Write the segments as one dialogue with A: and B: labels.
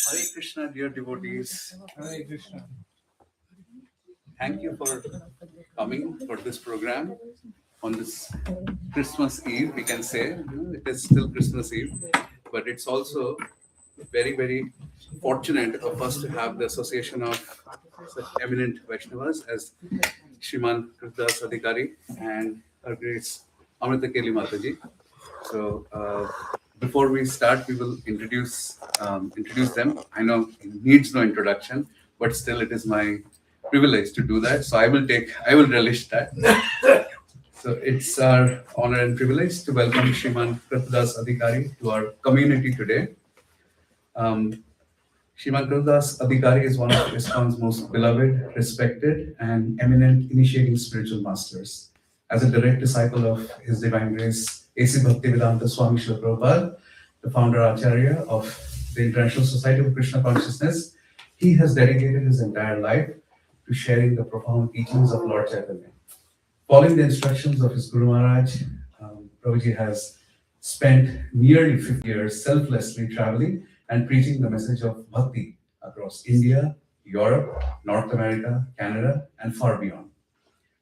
A: Hare Krishna, dear devotees. Hare Krishna. Thank you for coming for this program on this Christmas Eve. We can say it is still Christmas Eve, but it's also very, very fortunate of us to have the association of such eminent Vaishnavas as Sriman Kratu Adhikari and Her Grace Amrita Keli Mataji. So before we start, we will introduce them. I know it needs no introduction, but still it is my privilege to do that. So I will relish that. So it's our honor and privilege to welcome Sriman Kratu Adhikari to our community today. Sriman Kratu Adhikari is one of ISKCON's most beloved, respected, and eminent initiating spiritual masters. As a direct disciple of His Divine Grace, A.C. Bhakti Swami Srila Prabhupada, the founder Acharya of the International Society of Krishna Consciousness, he has dedicated his entire life to sharing the profound teachings of Lord Chaitanya. Following the instructions of his Guru Maharaj, Prabhuji has spent nearly 50 years selflessly traveling and preaching the message of Bhakti across India, Europe, North America, Canada, and far beyond.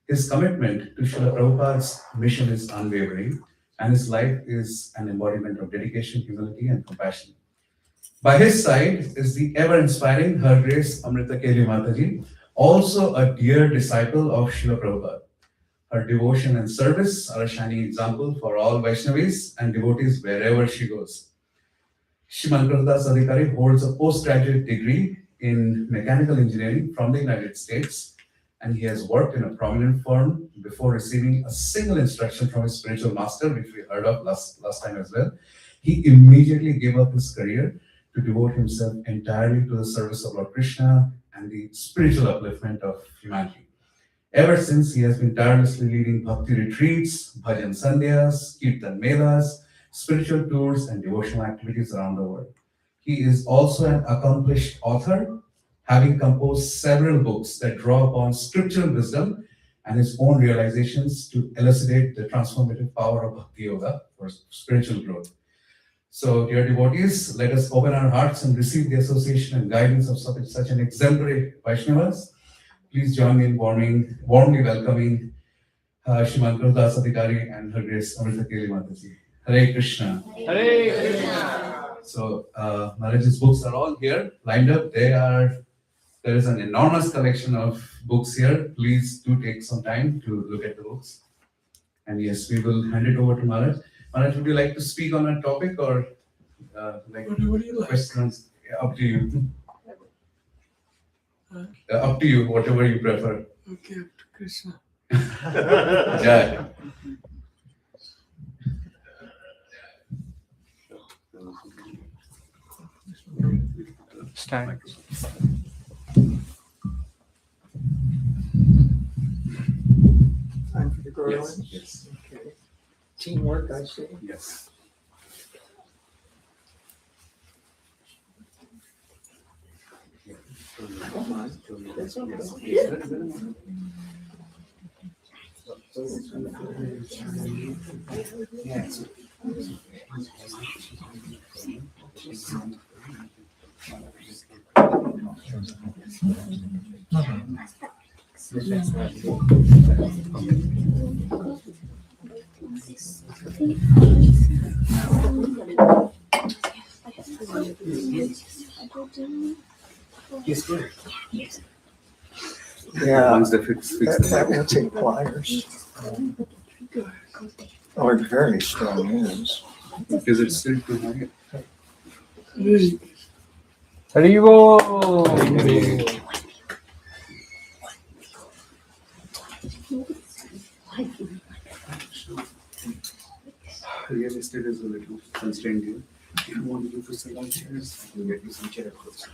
A: His commitment to Srila Prabhupada's mission is unwavering, and his life is an embodiment of dedication, humility, and compassion. By his side is the ever-inspiring Her Grace Amrita Keli Mataji, also a dear disciple of Srila Prabhupada. Her devotion and service are a shining example for all Vaishnavis and devotees wherever she goes. Sriman Kratu Adhikari holds a postgraduate degree in mechanical engineering from the United States, and he has worked in a prominent firm before receiving a single instruction from his spiritual master, which we heard of last time as well. He immediately gave up his career to devote himself entirely to the service of Lord Krishna and the spiritual upliftment of humanity. Ever since, he has been tirelessly leading bhakti retreats, bhajan sandhyas, kirtan melas, spiritual tours, and devotional activities around the world. He is also an accomplished author, having composed several books that draw upon scriptural wisdom and his own realizations to elucidate the transformative power of Bhakti Yoga for spiritual growth. So, dear devotees, let us open our hearts and receive the association and guidance of such an exemplary Vaishnavas. Please join me in warmly welcoming Sriman Kratu Adhikari and Her Grace Amrita Keli Mataji. Hare Krishna.
B: Hare Krishna.
A: So, Maharaj's books are all here, lined up. There is an enormous collection of books here. Please do take some time to look at the books. And yes, we will hand it over to Maharaj. Maharaj, would you like to speak on a topic or questions? Up to you. Up to you, whatever you prefer.
B: Okay, up to Krishna.
A: Jai.
B: Stand.
C: Time for the garland?
A: Yes.
C: Okay. Teamwork, I see.
A: Yes.
C: Come on. That's okay.
A: Yes.
C: Yeah,
A: Once they fix
C: that will take pliers. Or very strong ends.
A: because it's still too high.
B: Haribo!
A: Real estate is a little constrained here. If you want to do for some chairs, we'll get you some chair clothes.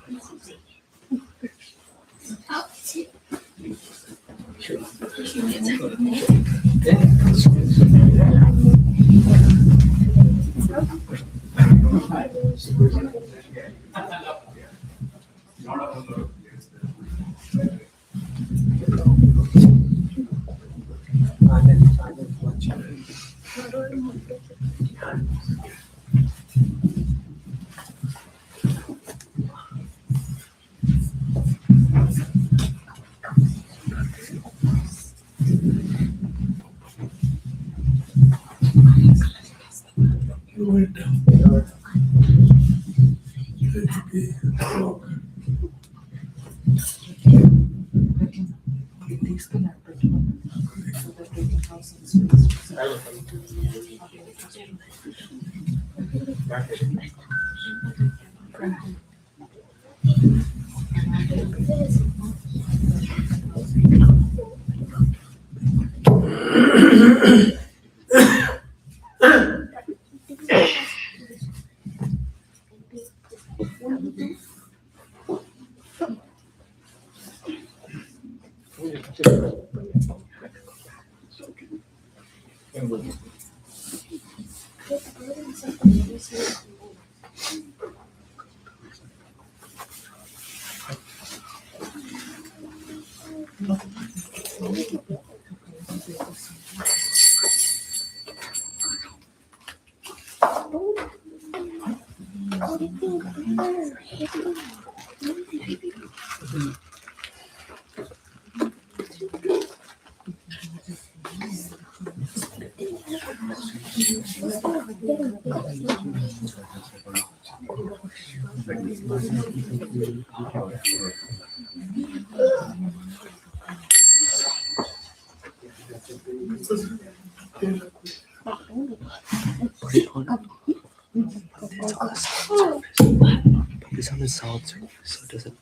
D: It's on the south side, so it doesn't.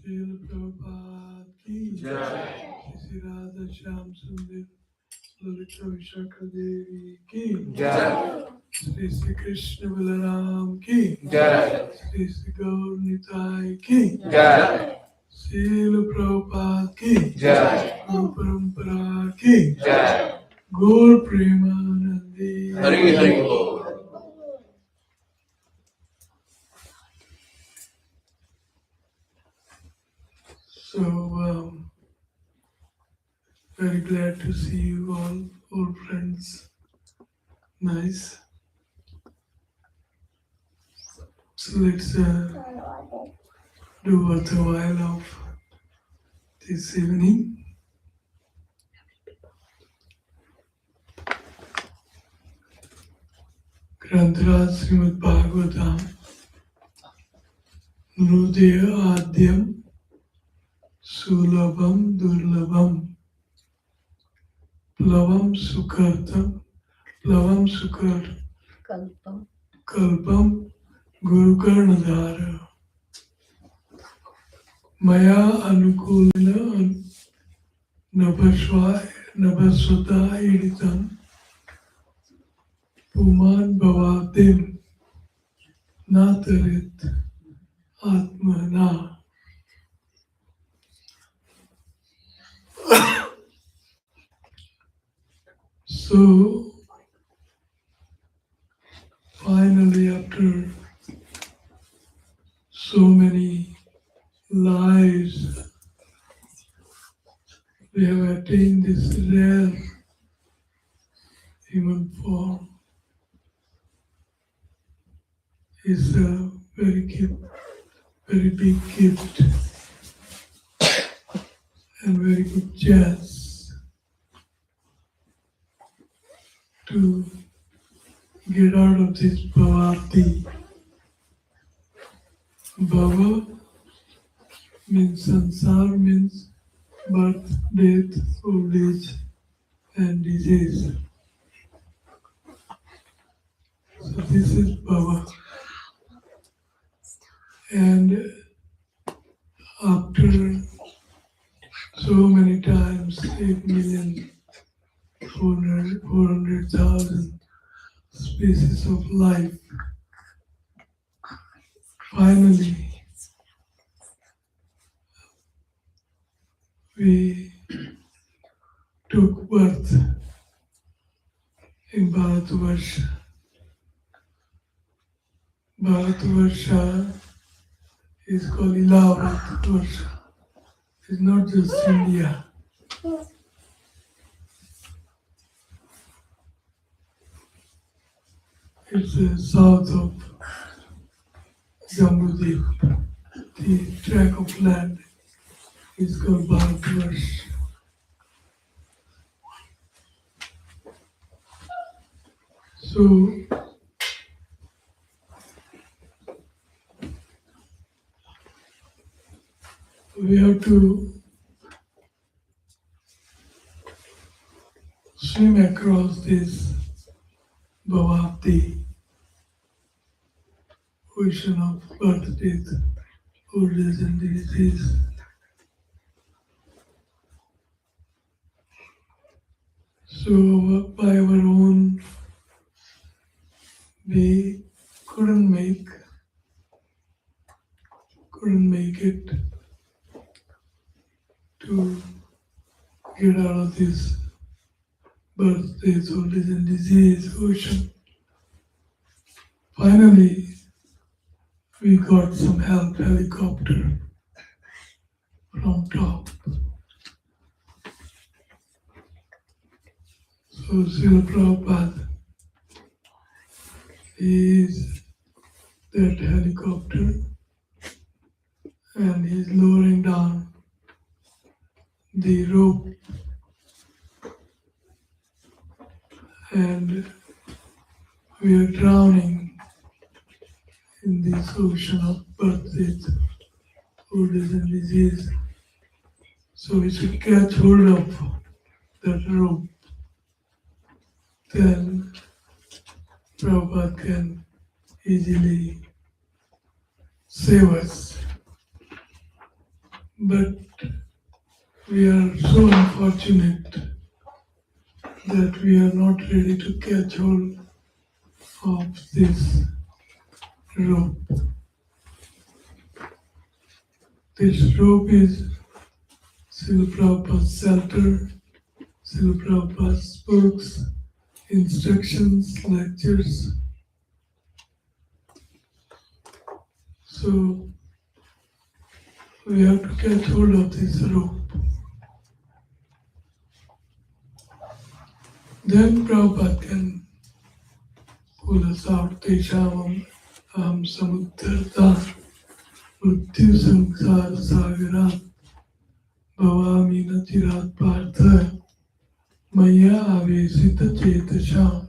E: Srila Prabhupada ki
B: Jai.
E: Sri Radha Shyam Sundar Lalita Vishaka Devi ki
B: Jai.
E: Sri Sri Krishna Balaram ki
B: Jai.
E: Sri Sri Gaur Nitai ki
B: Jai.
E: Srila Prabhupada ki
B: Jai.
E: Guru Parampara ki
B: Jai.
E: Gaur Premanandi
B: Hari Hari Bol.
E: So, very glad to see you all, old friends. Nice. So let's do worthwhile of this evening. Granthara Srimad Bhagavatam Nrudaya Adyam Sulabham Durlabham Plavam Sukartam Plavam Sukar Kalpam Gurukarnadhara Maya Anukulina Nabhasvata Editam Puman Bhavatim Natarit Atmana. So, finally, after so many lives, we have attained this rare human form. It's a very big gift and very good chance to get out of this bhavati. Bhava means sansar, means birth, death, old age, and disease. So this is bhava. And after so many times, 8,400,000 species of life, finally we took birth in Bharatvarsha. Bharatvarsha is called Ilavatvarsha. It's not just India. It's the south of Jambudip. The tract of land is called Bharatvarsha. So, we have to swim across this bhavati, ocean of birth, death, old age and disease. So by our own, we couldn't make it to get out of this birth, death, old age and disease ocean. Finally, we got some help, helicopter from top. So Srila Prabhupada is that helicopter and he's lowering down the rope and we are drowning in this ocean of birth, death, old age and disease. So we should catch hold of that rope. Then Prabhupada can easily save us. But we are so unfortunate that we are not ready to catch hold of this rope. This rope is Srila Prabhupada's shelter, Srila Prabhupada's books, instructions, lectures. So we have to catch hold of this rope. Then Prabhupada can pull us out. Teshamam aham samuddarta mrityu samsara sagarat bhavami natirat partha maya avesita cetasham.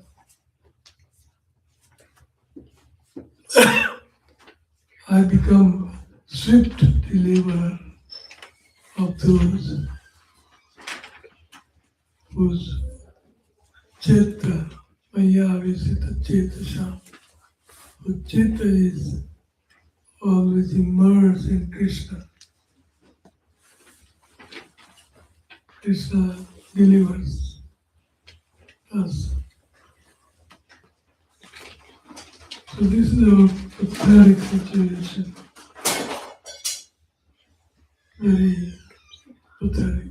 E: I become swift deliverer of those whose Chitta, Maya Visita Chetasha. Whose Chitta is always immersed in Krishna. Krishna delivers us. So this is our pathetic situation. Very pathetic.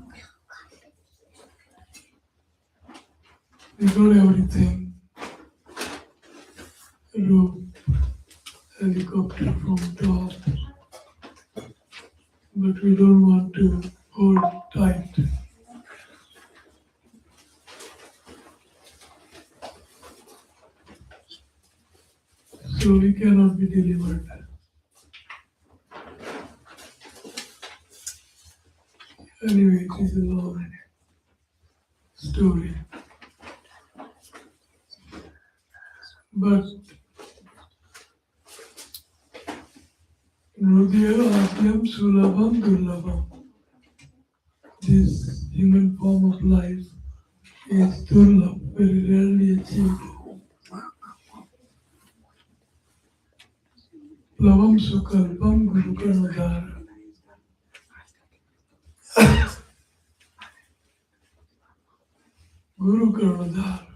E: We got everything. Rope, helicopter from top. But we don't want to hold tight. So we cannot be delivered. Anyway, it is a long story. But Rudya Adyam Sulabham Durlabham. This human form of life is durlabh, very rarely achieved. Plavam Sukalpam Guru Karnadhara. Guru Karnadhara.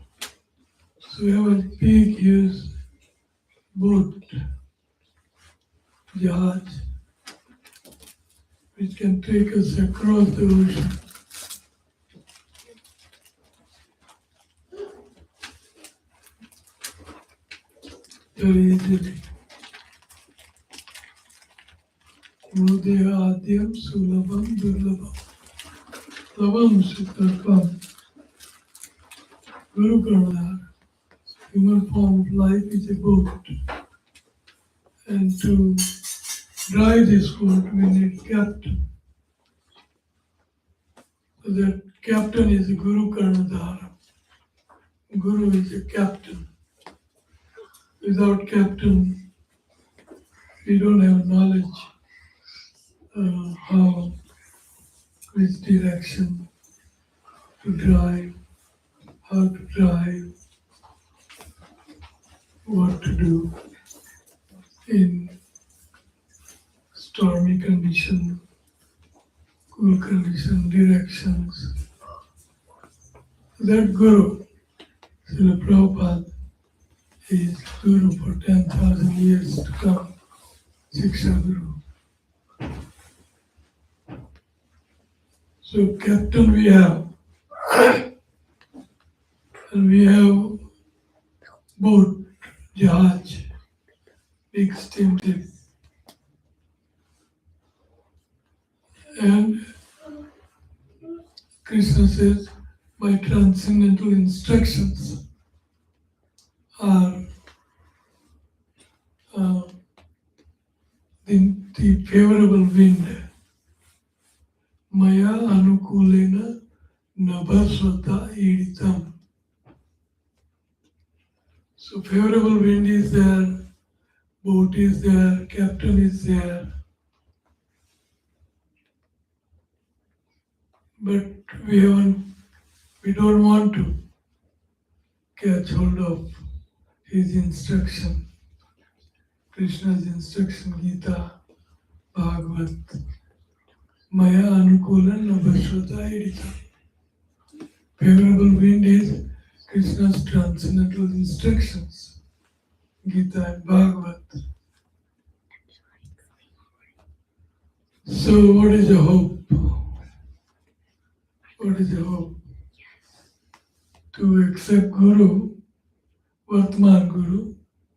E: So we have a big, huge boat, Jahaj, which can take us across the ocean. Very easily. Mudya Adyam Sulabham Durlabham. Plavam Sukalpam Guru Karnadhara. Human form of life is a boat. And to drive this boat, we need captain. So that captain is the Guru Karnadhara. Guru is a captain. Without captain, we don't have knowledge how, which direction to drive, how to drive, what to do in stormy condition, cool condition, directions. That Guru, Srila Prabhupada, is Guru for 10,000 years to come, Shiksha Guru. So captain we have, and we have boat, Jahaj, big steamship. And Krishna says, my transcendental instructions are the favorable wind. Maya anukulena nabhasvata iditam. So favorable wind is there, boat is there, captain is there. But we don't want to catch hold of his instruction, Krishna's instruction, Gita, Bhagavad, Maya Anukulan Nabhashvata Edita. Favorable wind is Krishna's transcendental instructions, Gita and Bhagavad. So what is the hope? What is the hope? To accept Guru, Vartman Guru,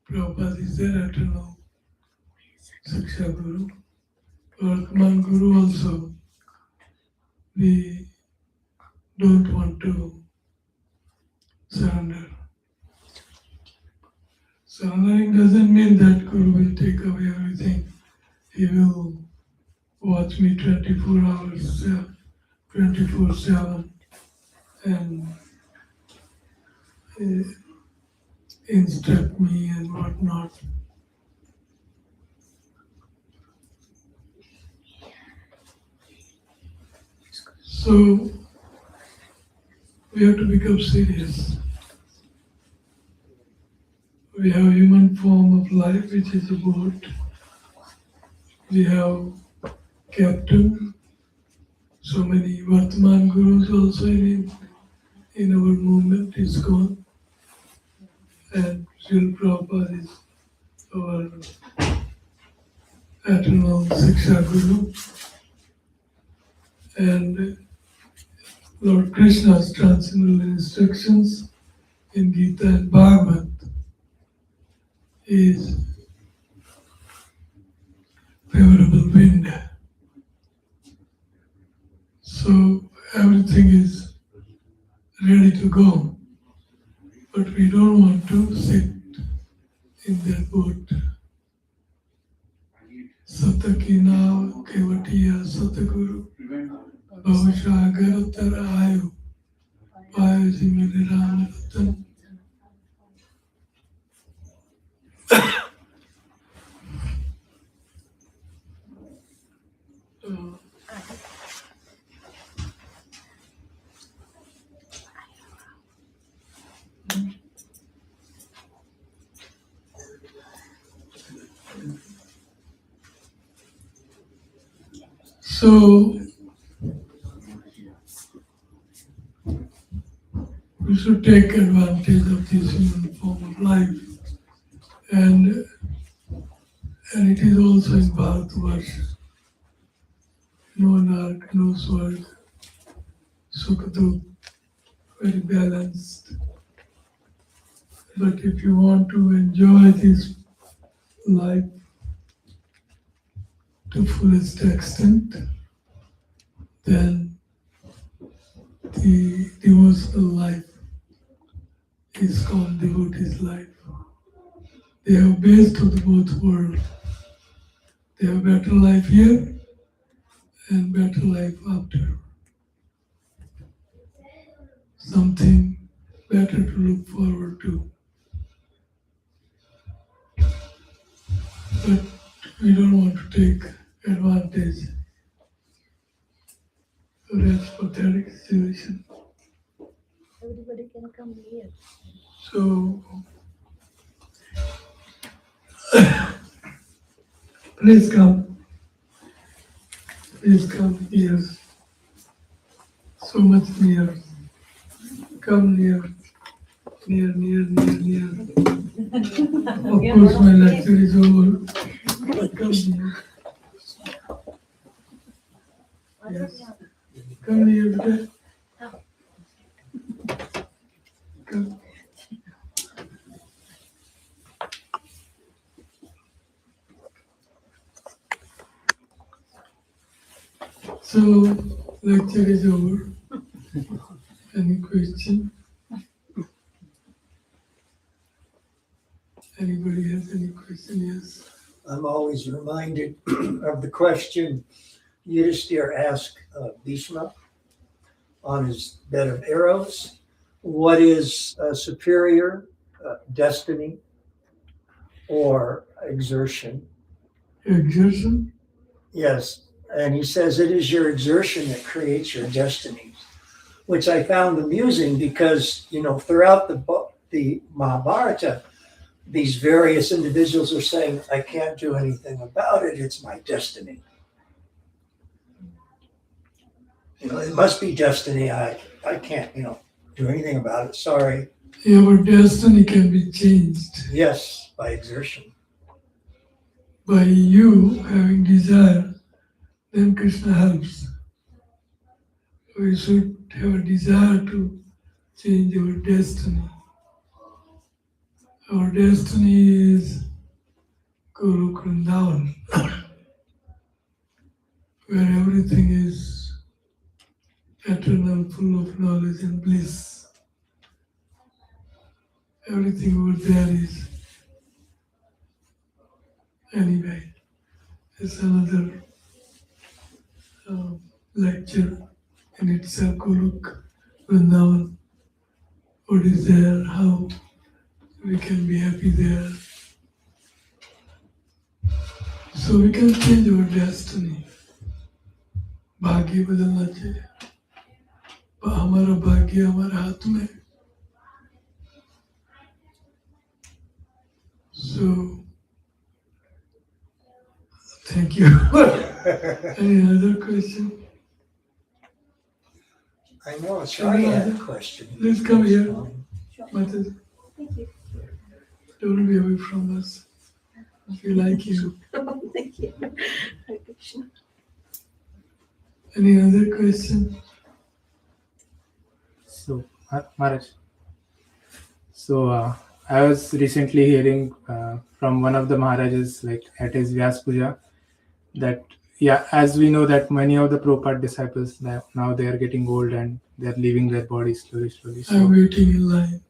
E: Prabhupada is their eternal Siksha Guru. Vartman Guru also, we don't want to surrender. Surrendering doesn't mean that Guru will take away everything. He will watch me 24 hours, 24/7 and instruct me and whatnot. So we have to become serious. We have human form of life, which is a boat. We have captain. So many Vartman Gurus also in our movement, ISKCON. And Srila Prabhupada is our eternal Siksha Guru. And Lord Krishna's transcendental instructions in Gita and Bhagavad is favorable wind. So everything is ready to go, but we don't want to sit in that boat. Satakina Kevatiya Sataguru Bhavashagar Tarayu Payasimiramatam. So we should take advantage of this human form of life, and it is also in Bharatvarsh. No nark, no sword, Sukha, very balanced. But if you want to enjoy this life to fullest extent, then the devotional life is called devotee's life. They have base to the both worlds. They have better life here and better life after. Something better to look forward to. But we don't want to take advantage of that pathetic situation.
F: Everybody can come here.
E: So, please come. Please come here. So much near. Come near. Near. Of course, my lecture is over. Come near. Yes. Come near today. Come. So, lecture is over. Any question? Anybody has any question? Yes.
C: I'm always reminded of the question Yudhisthira asked Bhishma on his bed of arrows. What is superior, destiny or exertion?
E: Exertion?
C: Yes, and he says it is your exertion that creates your destiny, which I found amusing because, throughout the Mahabharata, these various individuals are saying, I can't do anything about it, it's my destiny. It must be destiny. I can't, do anything about it. Sorry.
E: Yeah, but destiny can be changed
C: Yes, by exertion.
E: by you having desire. Then Krishna helps. We should have a desire to change our destiny. Our destiny is Guru Vrindavan, where everything is eternal, full of knowledge and bliss. Everything over there is, anyway, it's another lecture in itself. Guru Vrindavan, what is there, how we can be happy there. So we can change our destiny. भाग्य बदलना चाहिए, पर हमारा भाग्य हमारे हाथ में. So, thank you. Any other question?
C: I know, sorry I had a question.
E: Please come here. Mata, don't be away from us. We like you.
F: Thank you. Hare Krishna.
E: Any other question?
G: So, Maharaj. So, I was recently hearing from one of the Maharajas, like at his Vyas Puja, that as we know that many of the Prabhupada disciples now they are getting old and they are leaving their bodies slowly. So,
E: I'm waiting in line.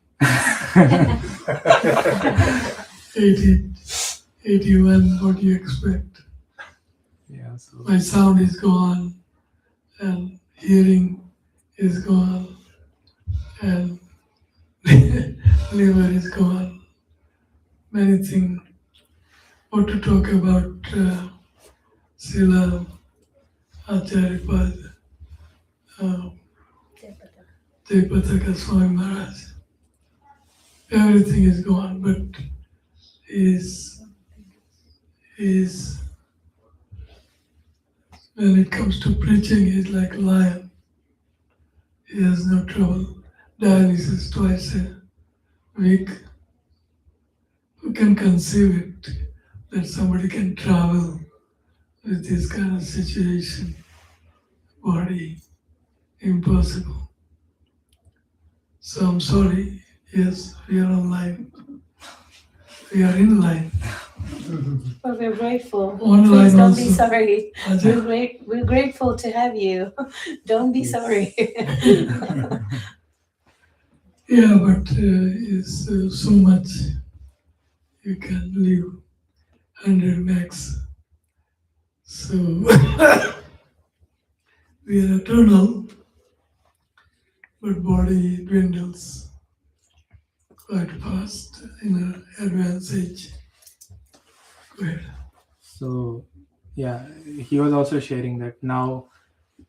E: 80, 81, what do you expect?
G: yeah. So,
E: My sound is gone, and hearing is gone, and liver is gone. Many things. What to talk about Srila Acharya Pad, Jayapataka Swami Maharaj. Everything is gone, but when it comes to preaching, he's like a lion. He has no trouble. Dialysis twice a week. Who can conceive it that somebody can travel with this kind of situation? Body, impossible. So I'm sorry. Yes, we are online. We are in line.
F: But we're grateful.
E: Online
F: Please don't be
E: also.
F: sorry.
E: Ajay?
F: We're grateful to have you. Don't be sorry.
E: Yeah, but it's so much. You can live 100 max. So we are eternal, but body dwindles quite fast in an advanced age. Go ahead.
G: So, yeah, he was also sharing that now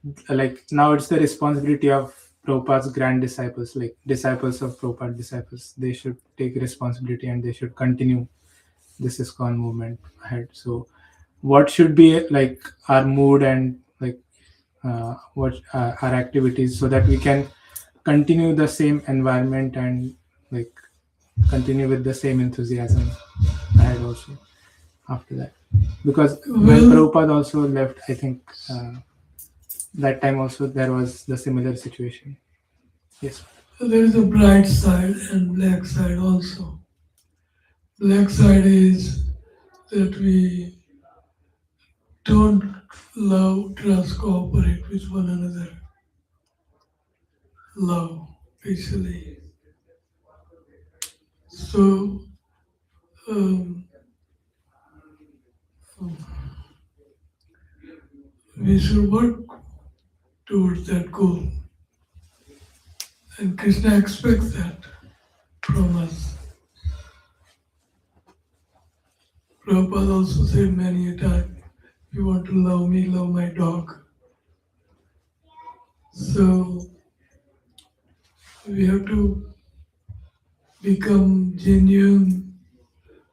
G: it's the responsibility of Prabhupada's grand disciples, like disciples of Prabhupada disciples. They should take responsibility and they should continue this ISKCON movement ahead. So, what should be like our mood and like what our activities so that we can continue the same environment and like continue with the same enthusiasm ahead also after that? Because when Prabhupada also left, I think that time also there was the similar situation. Yes.
E: There is a bright side and black side also. Black side is that we don't love, trust, cooperate with one another. Love, basically. So, we should work towards that goal. And Krishna expects that from us. Prabhupada also said many a time, if you want to love me, love my dog. So we have to become genuine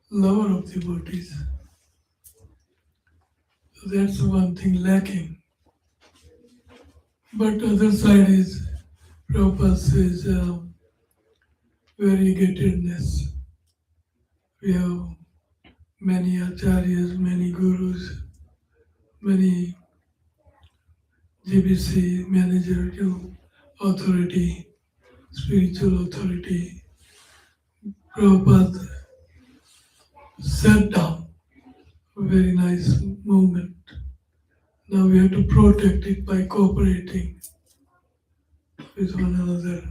E: lover of devotees. So that's one thing lacking. But other side is Prabhupada says variegatedness. We have many acharyas, many gurus, many GBC managerial authority, spiritual authority. Prabhupada sat down, a very nice movement. Now we have to protect it by cooperating with one another.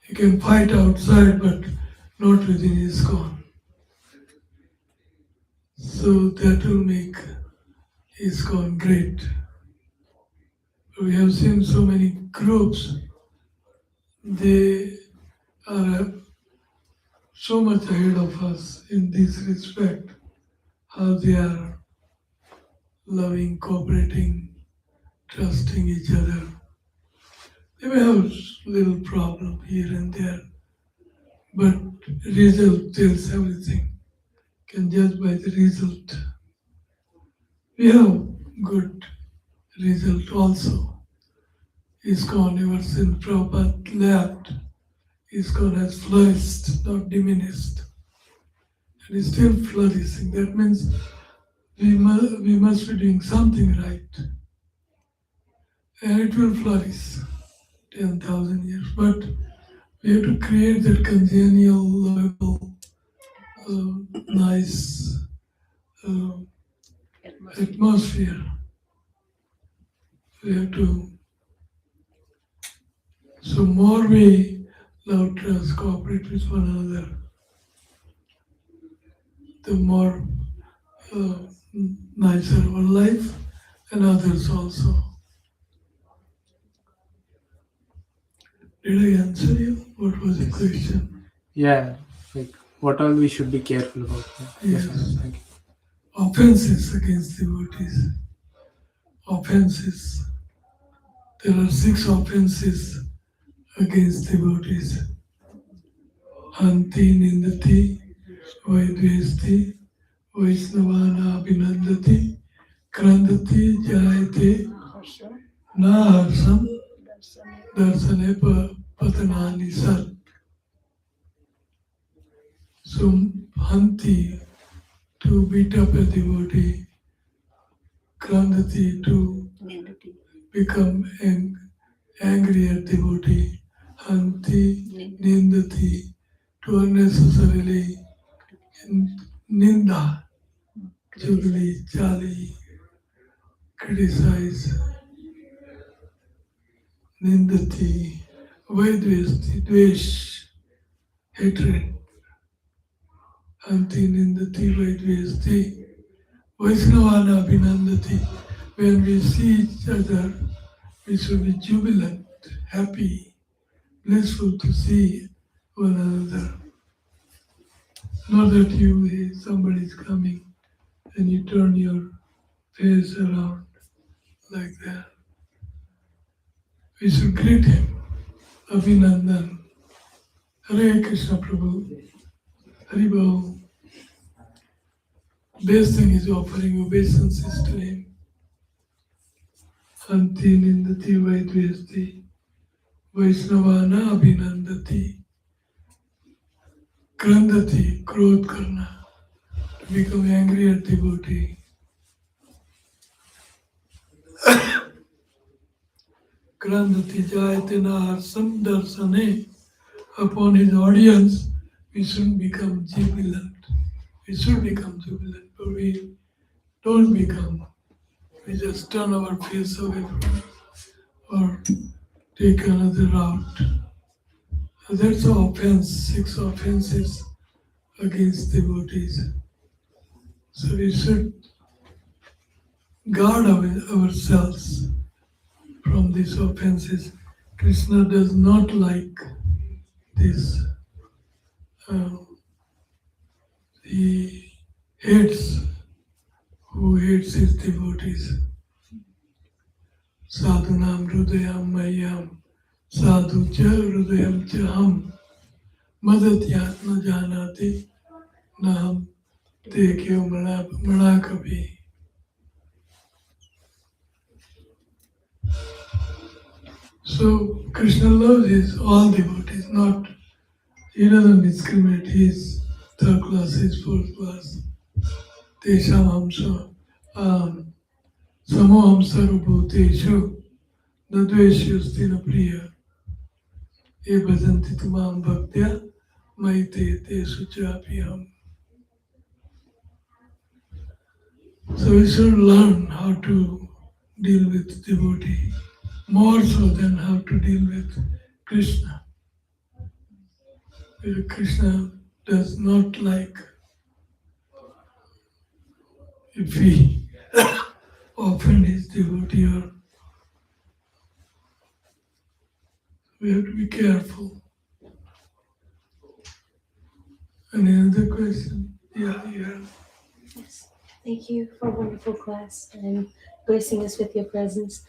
E: You can fight outside, but not within ISKCON. So that will make ISKCON great. We have seen so many groups, they are so much ahead of us in this respect, how they are loving, cooperating, trusting each other. They may have little problem here and there, but result tells everything. Can judge by the result. We have good result also. ISKCON ever since Prabhupada left, ISKCON has flourished, not diminished. And is still flourishing. That means we must be doing something right. And it will flourish 10,000 years. But we have to create that congenial, lovable, nice atmosphere. We have to. So more we love, trust, cooperate with one another, the more nicer our life and others also. Did I answer you? What was the question?
G: Yeah, like what all we should be careful about.
E: Yes.
G: Thank you.
E: Offenses against devotees. Offenses. There are 6 offenses against devotees. Hanti nindati, vaidvesti, vaisnavana abhinandati, krandati jayate, na harsam, darsane patanani sat. So, hanti, to beat up a devotee, krandati, to become angry at devotee, hanti, nindati, to unnecessarily ninda, chugli, chali, criticize, nindati, vaidvesti, dvesh, hatred, hanti, nindati, vaidvesti, vaisnavana abhinandati. When we see each other, we should be jubilant, happy, blissful to see one another. Not that somebody is coming and you turn your face around like that. We should greet him, Abhinandan. Hare Krishna Prabhu, Haribol. Best thing is offering obeisances to him. Hanti nindati vaidvesti, vaisnavana abhinandati, krandati, krodh karna, to become angry at devotee. Krandati jayate na harsam darsane, upon his audience, we should become jubilant. We should become jubilant, but we don't become. We just turn our face away from it or take another route. That's an offense, 6 offenses against devotees. So we should guard ourselves from these offenses. Krishna does not like this. He hates who hates his devotees. Sadhunam hrudayam mayam, sadhu cha hrudayam cha ham, madatyat na janati, naham tekyo manakabi. So Krishna loves his all devotees, not, he doesn't discriminate. He's third class, he's fourth class. Tesham hamsa, samo hamsa bhuteshu, nadveshyasti na priya, ye bhajanti tumam bhaktya, maite te suchapiyam. So we should learn how to deal with devotee, more so than how to deal with Krishna. Krishna does not like if we offend his devotee, or we have to be careful. Any other question? Yeah.
F: Yes. Thank you for a wonderful class and gracing us with your presence.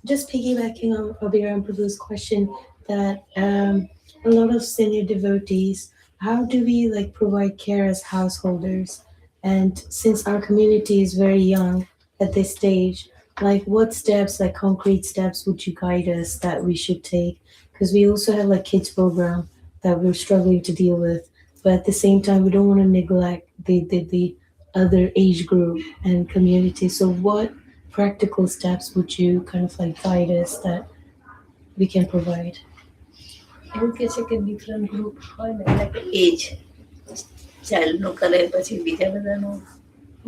F: Just piggybacking on Abhiram Prabhu's question, that a lot of senior devotees, how do we like provide care as householders? And since our community is very young at this stage, like what steps, like concrete steps, would you guide us that we should take? Because we also have like kids program that we're struggling to deal with, but at the same time, we don't want to neglect the other age group and community. So what practical steps would you kind of like guide us that we can provide?
H: એવું કે છે કે different group હોય ને like એજ ચાઇલ્ડનું કરે પછી બીજા બધાનું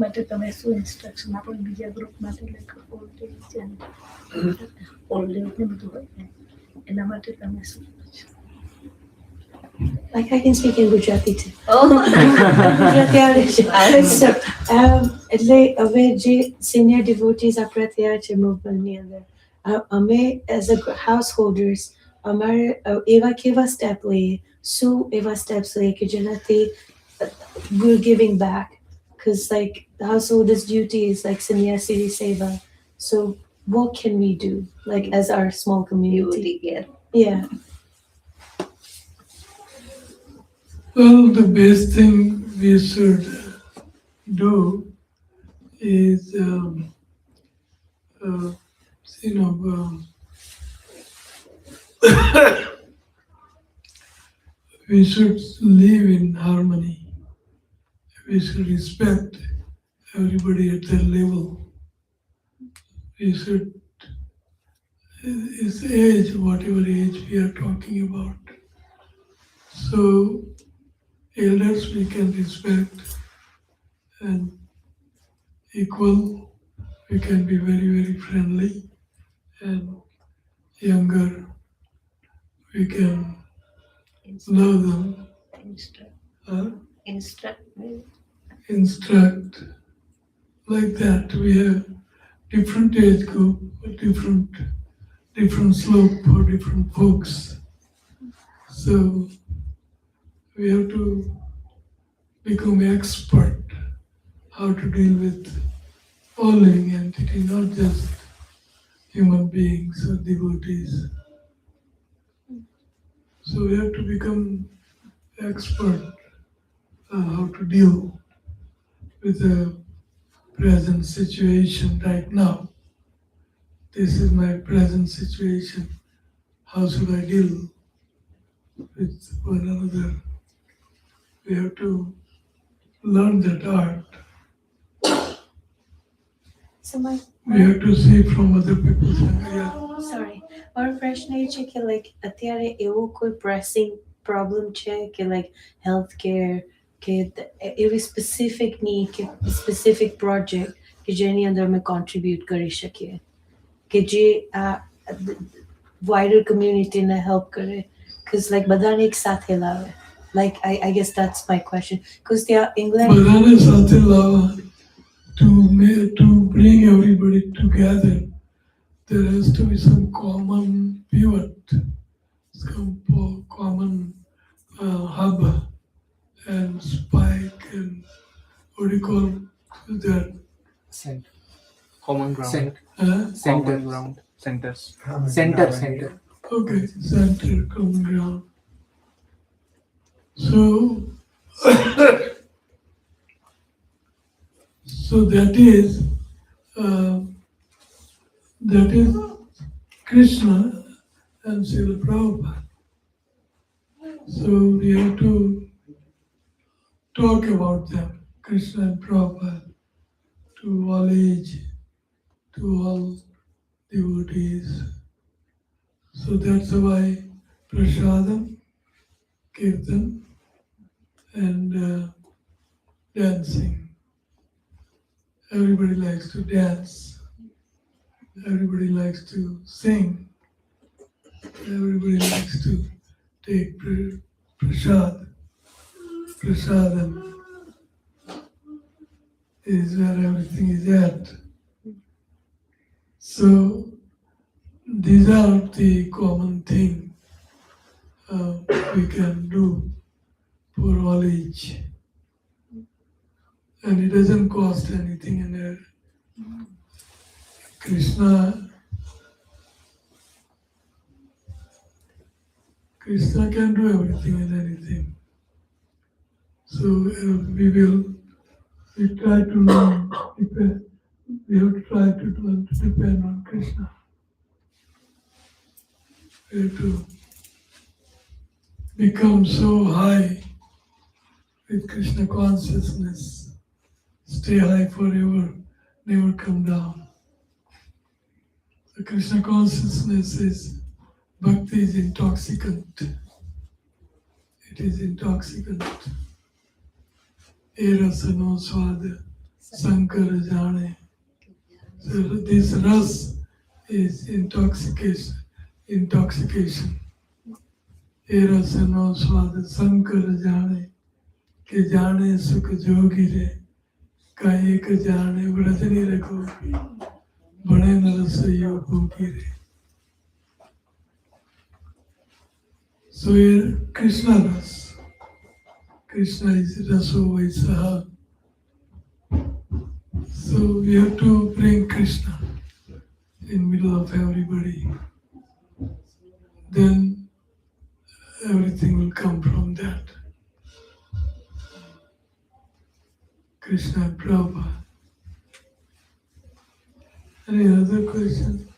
H: માટે તમે શું ઇન્સ્ટ્રક્શન આપો બીજા ગ્રુપ માટે લાઈક ઓલ્ડ એજ ને બધું હોય ને એના માટે તમે શું?
F: Like I can speak in Gujarati too.
H: Oh.
F: Gujarati આવડે છે. So, એટલે હવે જે senior devotees આપણા થયા છે મૂવમેન્ટની અંદર, અમે as a householders અમારે એવા કેવા સ્ટેપ લઈએ, શું એવા સ્ટેપ્સ લઈએ કે જેનાથી we're giving back, because like the householders duty is like sannyasi seva. So what can we do like as our small community?
H: Duty care.
F: Yeah.
E: Well, the best thing we should do is, we should live in harmony. We should respect everybody at their level. We should, his age, whatever age we are talking about. So, elders we can respect, and equal, we can be very, very friendly, and younger, we can love them, instruct, like that. We have different age group, different slope for different folks. So we have to become expert how to deal with all living entity, not just human beings or devotees. So we have to become expert how to deal with the present situation right now. This is my present situation. How should I deal with one another? We have to learn that art.
F: So my
E: We have to see from other people's idea.
F: sorry, મારો પ્રશ્ન એ છે કે like અત્યારે એવો કોઈ pressing problem છે કે like health care કે એવી specific need કે specific project કે જેની અંદર અમે contribute કરી શકીએ કે જે આ wider community ને help કરે, because like બધાને એક સાથે લાવે. Like I guess that's my question, because they are England.
E: બધાને સાથે લાવવા, to bring everybody together, there has to be some common pivot, some common hub and spike, and what do you call that?
G: Center.
D: Common ground.
G: Center
D: ground. Centers.
G: Center.
E: Okay, center, common ground. So, so that is Krishna and Srila Prabhupada. So we have to talk about them, Krishna and Prabhupada, to all age, to all devotees. So that's why prasadam, kirtan, and dancing. Everybody likes to dance. Everybody likes to sing. Everybody likes to take prasad. Prasadam is where everything is at. So these are the common things we can do for all age. And it doesn't cost anything in there. Krishna can do everything and anything. So we try to learn, we have to try to learn to depend on Krishna. We have to become so high with Krishna consciousness, stay high forever, never come down. The Krishna consciousness is, Bhakti is intoxicant. It is intoxicant. Erasano swada sankara jane. So this ras is intoxication. Erasano swada sankara jane. Ke jane sukh jogi re. Ka ek jane vrajani rakho. Bade narasayo bhogi re. So here Krishna ras. Krishna is Raso Vaisaha. So we have to bring Krishna in middle of everybody. Then everything will come from that. Krishna and Prabhupada. Any other question?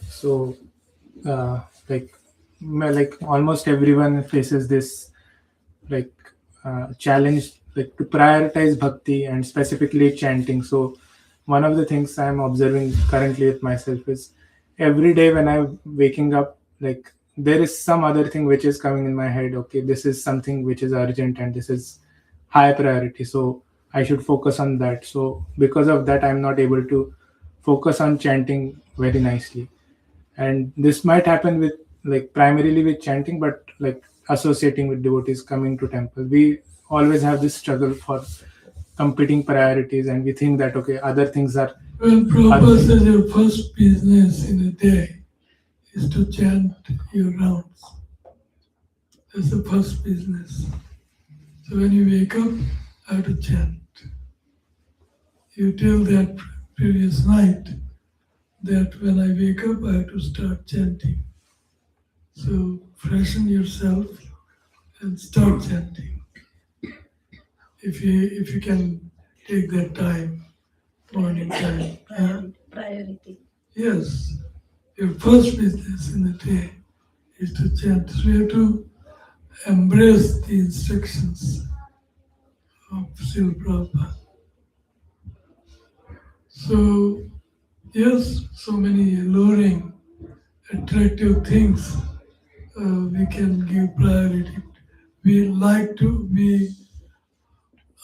G: So, like almost everyone faces this challenge, like to prioritize bhakti and specifically chanting. So, one of the things I'm observing currently with myself is every day when I'm waking up, like there is some other thing which is coming in my head. Okay, this is something which is urgent and this is high priority. So I should focus on that. So because of that, I'm not able to focus on chanting very nicely. And this might happen with primarily with chanting, but like associating with devotees coming to temple. We always have this struggle for competing priorities, and we think that okay, other things are.
E: Well, Prabhupada says your first business in a day is to chant your rounds. That's the first business. So when you wake up, I have to chant. You tell that previous night that when I wake up, I have to start chanting. So freshen yourself and start chanting. If you can take that time, morning time.
H: Priority.
E: Yes, your first business in the day is to chant. So you have to embrace the instructions of Srila Prabhupada. So, yes, so many alluring, attractive things we can give priority.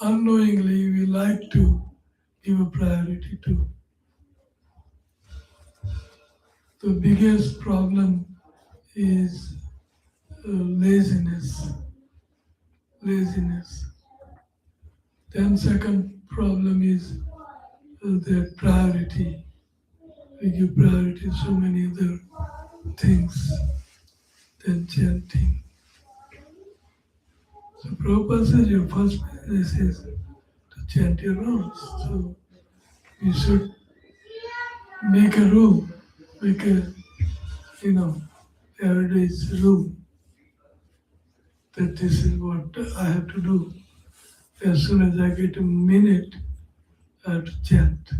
E: Unknowingly, we like to give a priority to. The biggest problem is laziness. Then second problem is the priority. We give priority to so many other things than chanting. So Prabhupada says your first business is to chant your rounds. So you should make a rule, everyday's rule that this is what I have to do. As soon as I get a minute, I have to chant.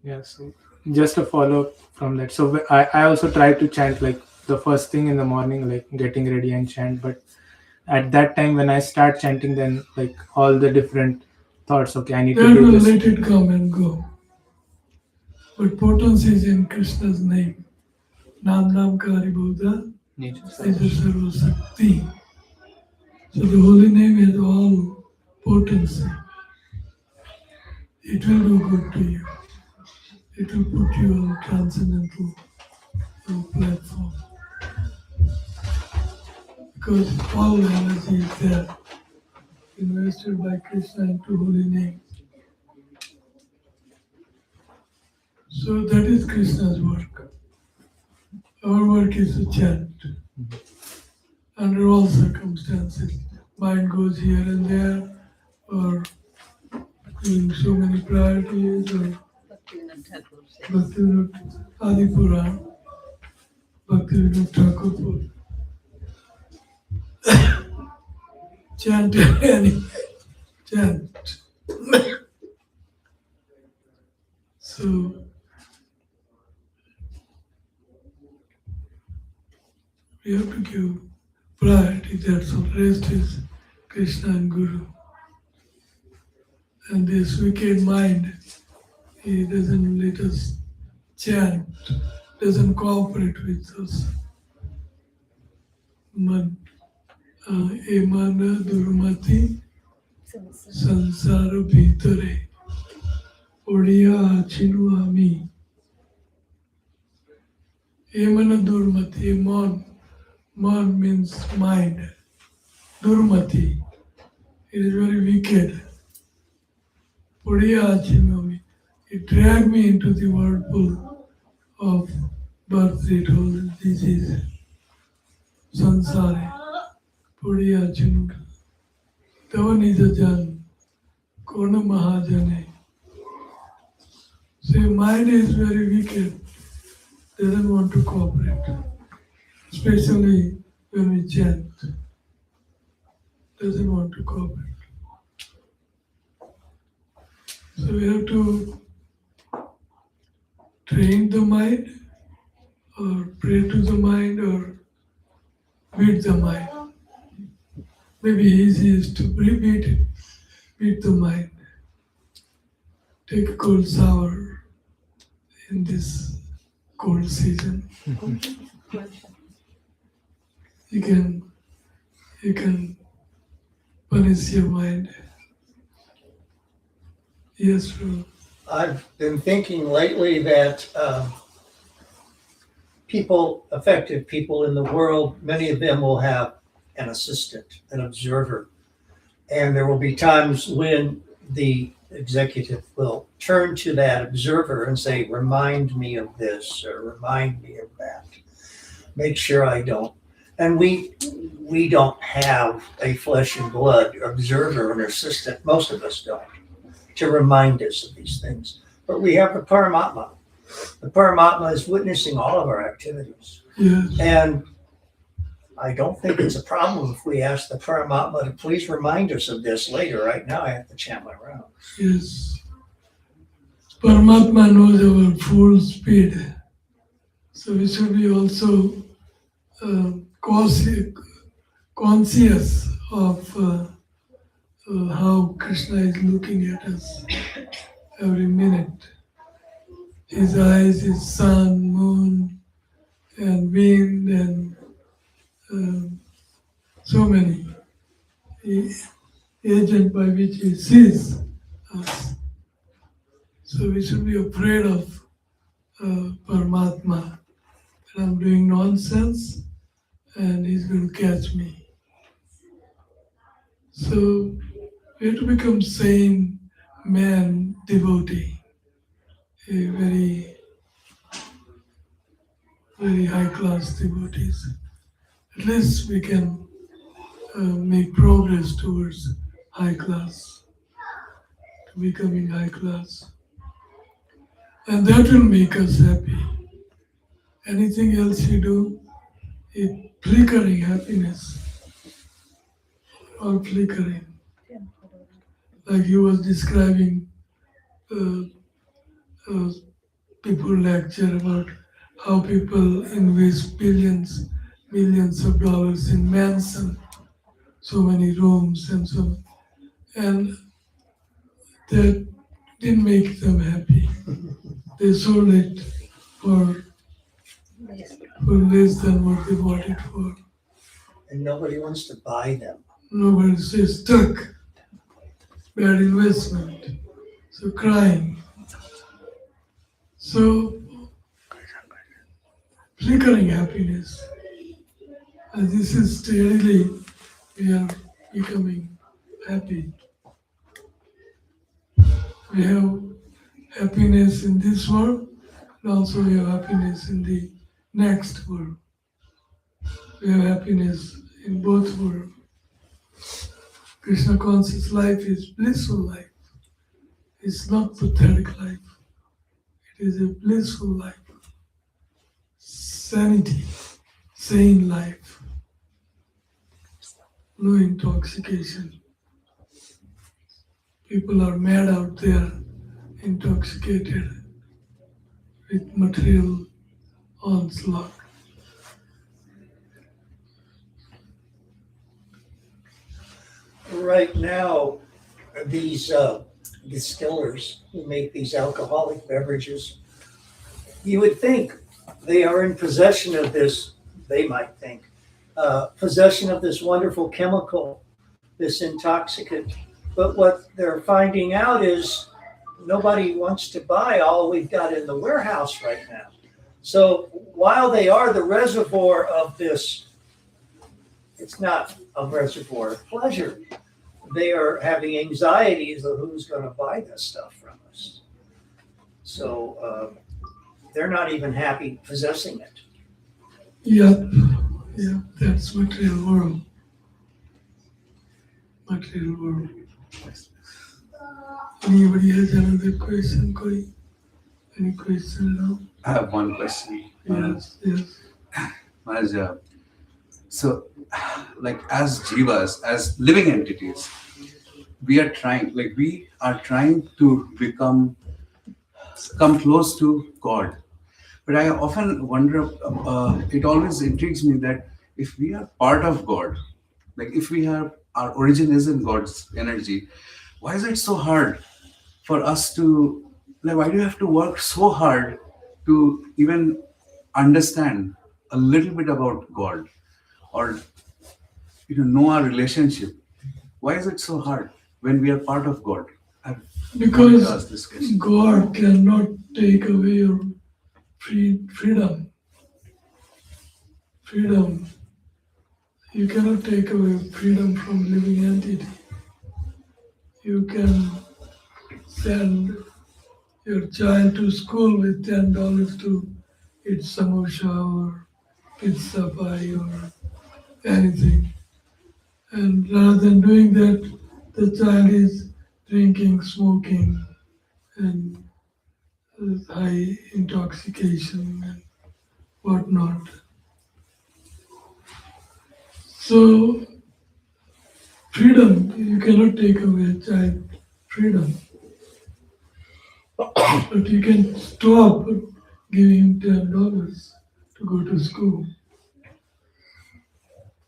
G: Yeah, so just a follow up from that. So I also try to chant like the first thing in the morning, like getting ready and chant. But at that time, when I start chanting, then like all the different thoughts, okay, I need to
E: That
G: do
E: will
G: this.
E: let it come and go. But potency is in Krishna's name. Nam Nam Kari Buddha
D: Nature.
E: Naja Sarva Sakti. So the holy name has all potency. It will do good to you. It will put you on a transcendental platform. Because all energy is there, invested by Krishna into holy name. So that is Krishna's work. Our work is to chant. Under all circumstances, mind goes here and there, or doing so many priorities, or Bhakti Adi Puran, Bhakti Thakur. Chant anyway, chant. So we have to give priority, that's all. Rest is Krishna and Guru. And this wicked mind, he doesn't let us chant, doesn't cooperate with us. Emana durmati sansara bhitare Odiya achinu ami. Emana durmati, man means mind. Durmati, it is very wicked. Odiya achinu ami. It dragged me into the whirlpool of birth, death, disease, sansara. Puriya Chinu. Tavanida Jan. Kona Mahajane. So your mind is very wicked, doesn't want to cooperate. Especially when we chant. Doesn't want to cooperate. So we have to train the mind, or pray to the mind, or beat the mind. Maybe easiest to beat it, beat the mind. Take a cold shower in this cold season. You can punish your mind. Yes, bro.
C: I've been thinking lately that effective people in the world, many of them will have an assistant, an observer. And there will be times when the executive will turn to that observer and say, remind me of this, or remind me of that. Make sure I don't. And we don't have a flesh and blood observer or assistant, most of us don't, to remind us of these things. But we have the Paramatma. The Paramatma is witnessing all of our activities.
E: Yes.
C: And I don't think it's a problem if we ask the Paramatma to please remind us of this later. Right now I have to chant my rounds.
E: Yes. Paramatma knows our full speed. So we should be also conscious of how Krishna is looking at us every minute. His eyes, his sun, moon, and wind, and so many agents by which he sees us. So we should be afraid of Paramatma. And I'm doing nonsense and he's going to catch me. So we have to become sane man, devotee, a very, very high class devotees. At least we can make progress towards high class, to becoming high class. And that will make us happy. Anything else you do, it's flickering happiness, all flickering. Like he was describing people lecture about how people invest billions, millions of dollars in mansion, so many rooms and so on. And that didn't make them happy. They sold it for less than what they bought it for.
C: And nobody wants to buy them.
E: Nobody says stuck, bad investment, so crying. So flickering happiness. And this is steadily we are becoming happy. We have happiness in this world, and also we have happiness in the next world. We have happiness in both worlds. Krishna conscious life is blissful life. It's not pathetic life. It is a blissful life. Sanity, sane life. No intoxication. People are mad out there, intoxicated with material onslaught.
C: Right now, these distillers who make these alcoholic beverages, you would think they are in possession of this, they might think, possession of this wonderful chemical, this intoxicant. But what they're finding out is nobody wants to buy all we've got in the warehouse right now. So while they are the reservoir of this, it's not a reservoir of pleasure. They are having anxieties of who's going to buy this stuff from us. So they're not even happy possessing it.
E: Yep, that's material world. Material world. Anybody has another question, Koi? Any question now?
A: I have one question.
E: Yes.
A: Maharaj, so, like as jivas, as living entities, we are trying to come close to God. But I often wonder, it always intrigues me that if we are part of God, like if we have, our origin is in God's energy, why is it so hard for us to, like, why do you have to work so hard to even understand a little bit about God or know our relationship? Why is it so hard when we are part of God? I've wanted to ask this
E: Because
A: question.
E: God cannot take away your freedom. Freedom. You cannot take away freedom from living entity. You can send your child to school with $10 to eat samosa or pizza pie or anything. And rather than doing that, the child is drinking, smoking, and high intoxication and whatnot. So, freedom, you cannot take away a child freedom. But you can stop giving him $10 to go to school.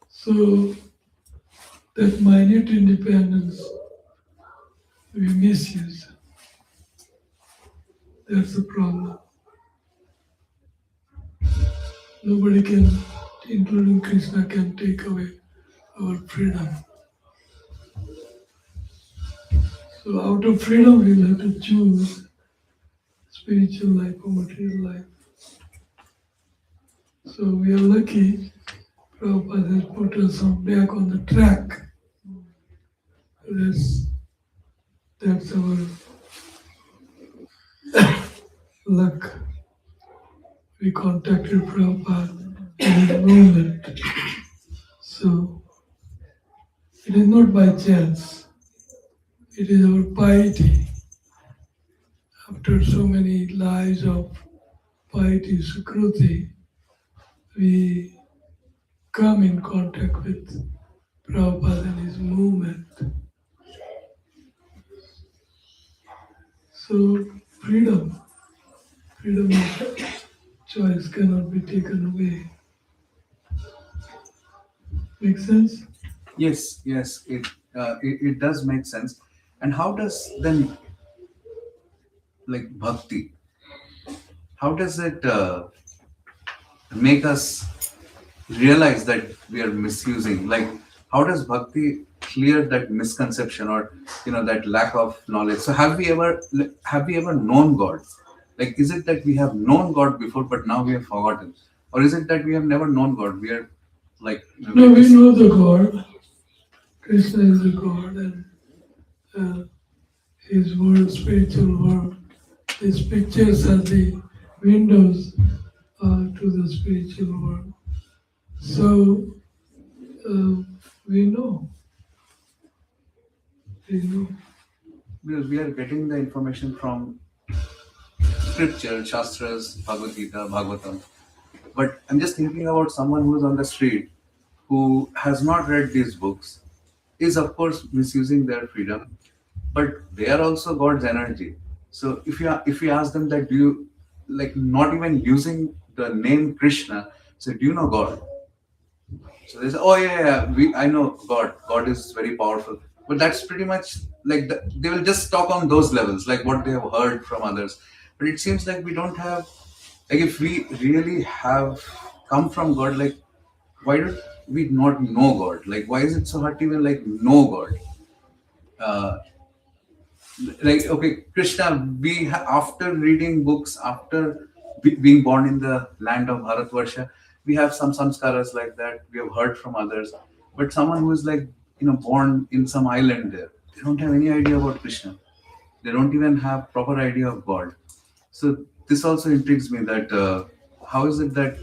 E: So, that minute independence we misuse. That's the problem. Nobody can, including Krishna, can take away our freedom. So out of freedom, we'll have to choose spiritual life or material life. So we are lucky, Prabhupada has put us back on the track. That's our luck. We contacted Prabhupada in his movement. So it is not by chance. It is our piety. After so many lives of piety, Sukruti, we come in contact with Prabhupada and his movement. So freedom freedom of choice cannot be taken away. Make sense?
A: Yes, yes, it does make sense. And how does then, like bhakti, how does it make us realize that we are misusing? Like, how does bhakti clear that misconception or that lack of knowledge? So have we ever known God? Like, is it that we have known God before, but now we have forgotten, or is it that we have never known God? We are like
E: No, we know the God. Krishna is the God, and his world, spiritual world. These pictures are the windows to the spiritual world. So we know. We know.
A: because we are getting the information from scripture, shastras, Bhagavad Gita, Bhagavatam. But I'm just thinking about someone who is on the street who has not read these books, is of course misusing their freedom, but they are also God's energy. So if you ask them that, do you, like, not even using the name Krishna, so do you know God? So they say, oh yeah, I know God. God is very powerful. But that's pretty much like they will just talk on those levels, like what they have heard from others. But it seems like we don't have, like, if we really have come from God, like, why do we not know God? Like, why is it so hard to even like know God? Like, okay, Krishna, after reading books, after being born in the land of Bharatvarsha, we have some samskaras like that. We have heard from others. But someone who is like, born in some island there, they don't have any idea about Krishna. They don't even have proper idea of God. So this also intrigues me that how is it that,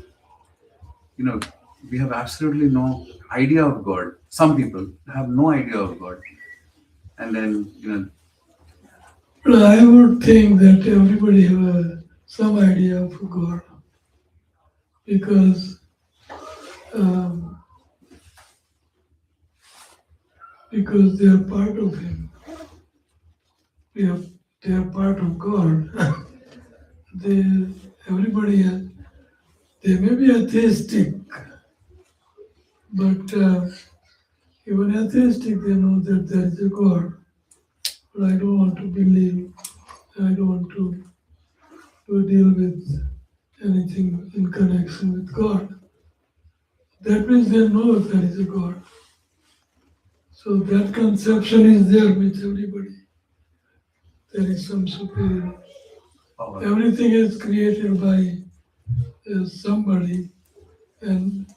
A: we have absolutely no idea of God. Some people have no idea of God. And then,
E: Well, I would think that everybody have some idea of God, because they are part of Him. They are part of God. Everybody they may be atheistic, but even atheistic, they know that there is a God. But I don't want to believe. I don't want to deal with anything in connection with God. That means they know there is a God. So that conception is there with everybody. There is some superior. Everything is created by somebody, and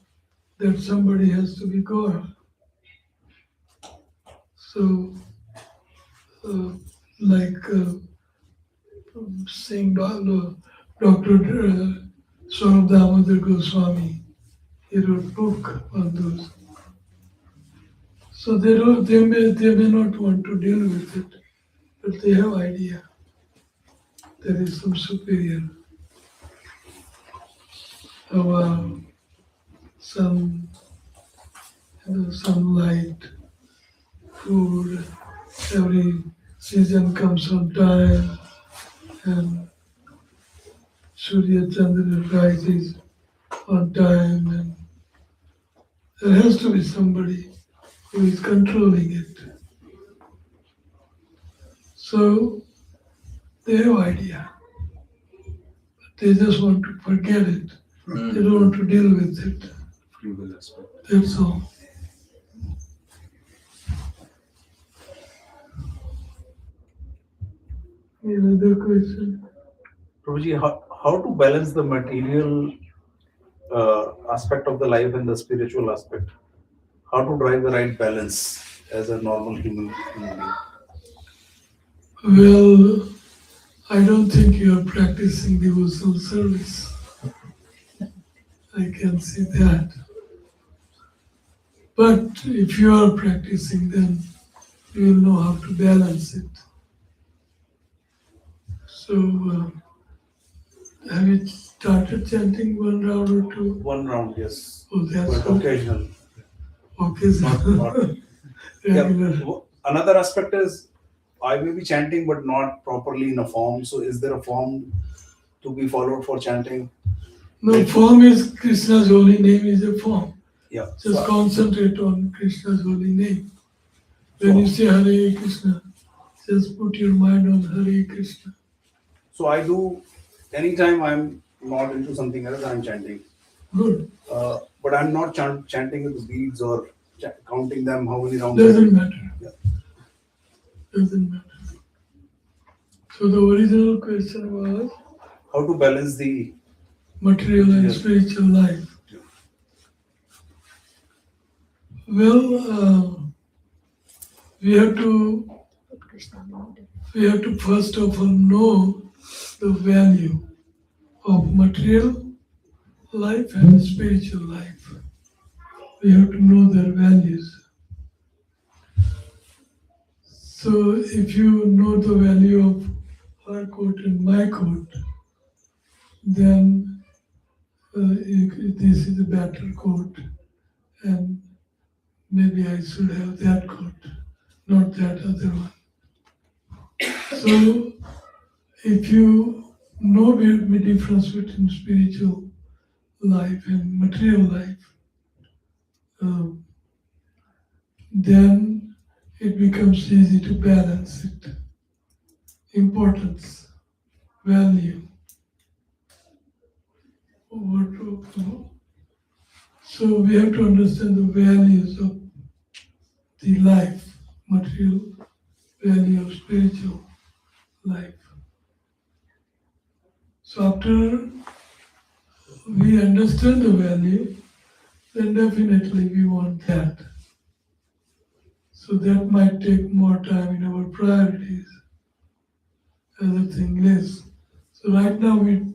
E: that somebody has to be God. So, like saying Dr. Swarup Damodar Goswami, he wrote book on those. So they may not want to deal with it, but they have idea. There is some superior, some sunlight, food, every season comes on time, and Surya Chandra rises on time, and there has to be somebody who is controlling it. So they have idea, but they just want to forget it. They don't want to deal with it.
A: free will aspect.
E: That's all. Any other question?
B: Prabhuji, how to balance the material aspect of the life and the spiritual aspect? How to drive the right balance as a normal human being?
E: Well, I don't think you are practicing devotional service. I can see that. But if you are practicing, then you will know how to balance it. So, have you started chanting one round or two?
B: One round, yes.
E: Oh, that's
B: But
E: good.
B: occasional.
E: Okay,
B: Not-
E: regular.
B: Yeah. Another aspect is I may be chanting but not properly in a form. So is there a form to be followed for chanting?
E: No, form is Krishna's holy name is a form.
B: Yeah.
E: Just concentrate on Krishna's holy name. When you say Hare Krishna, just put your mind on Hare Krishna.
B: So I do, anytime I'm not into something else, I'm chanting.
E: Good.
B: But I'm not chanting with beads or counting them, how many rounds.
E: Doesn't matter.
B: Yeah.
E: Doesn't matter. So the original question was
B: How to balance the
E: material and spiritual life. Well, we have to first of all know the value of material life and spiritual life. We have to know their values. So if you know the value of her coat and my coat, then this is a better coat, and maybe I should have that coat, not that other one. So if you know the difference between spiritual life and material life, then it becomes easy to balance it. Importance, value. So we have to understand the values of the life, material value of spiritual life. So after we understand the value, then definitely we want that. So that might take more time in our priorities as a thing is. So right now we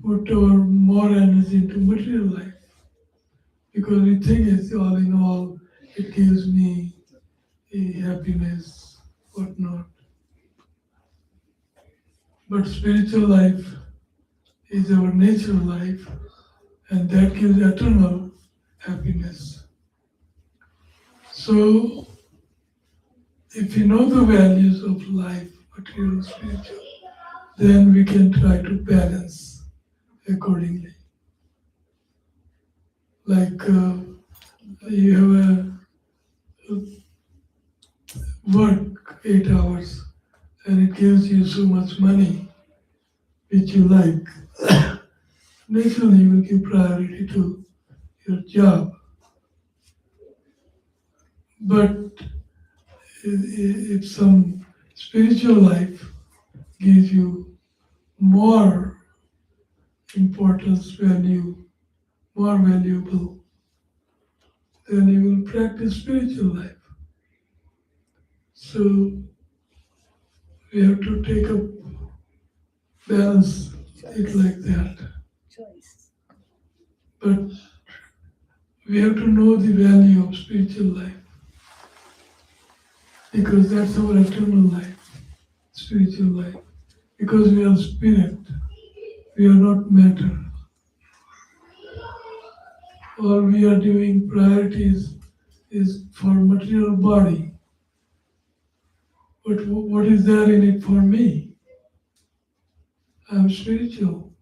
E: put our more energy into material life because we think it's all in all, it gives me a happiness, whatnot. But spiritual life is our natural life, and that gives eternal happiness. So, if we know the values of life, material, spiritual, then we can try to balance accordingly. Like you have a work 8 hours and it gives you so much money which you like. Naturally you will give priority to your job. But if some spiritual life gives you more importance, value, more valuable, then you will practice spiritual life. So we have to take up, balance it like that.
H: Choice.
E: But we have to know the value of spiritual life because that's our eternal life, spiritual life. Because we are spirit, we are not matter. All we are doing priorities is for material body. But what is there in it for me? I'm spiritual.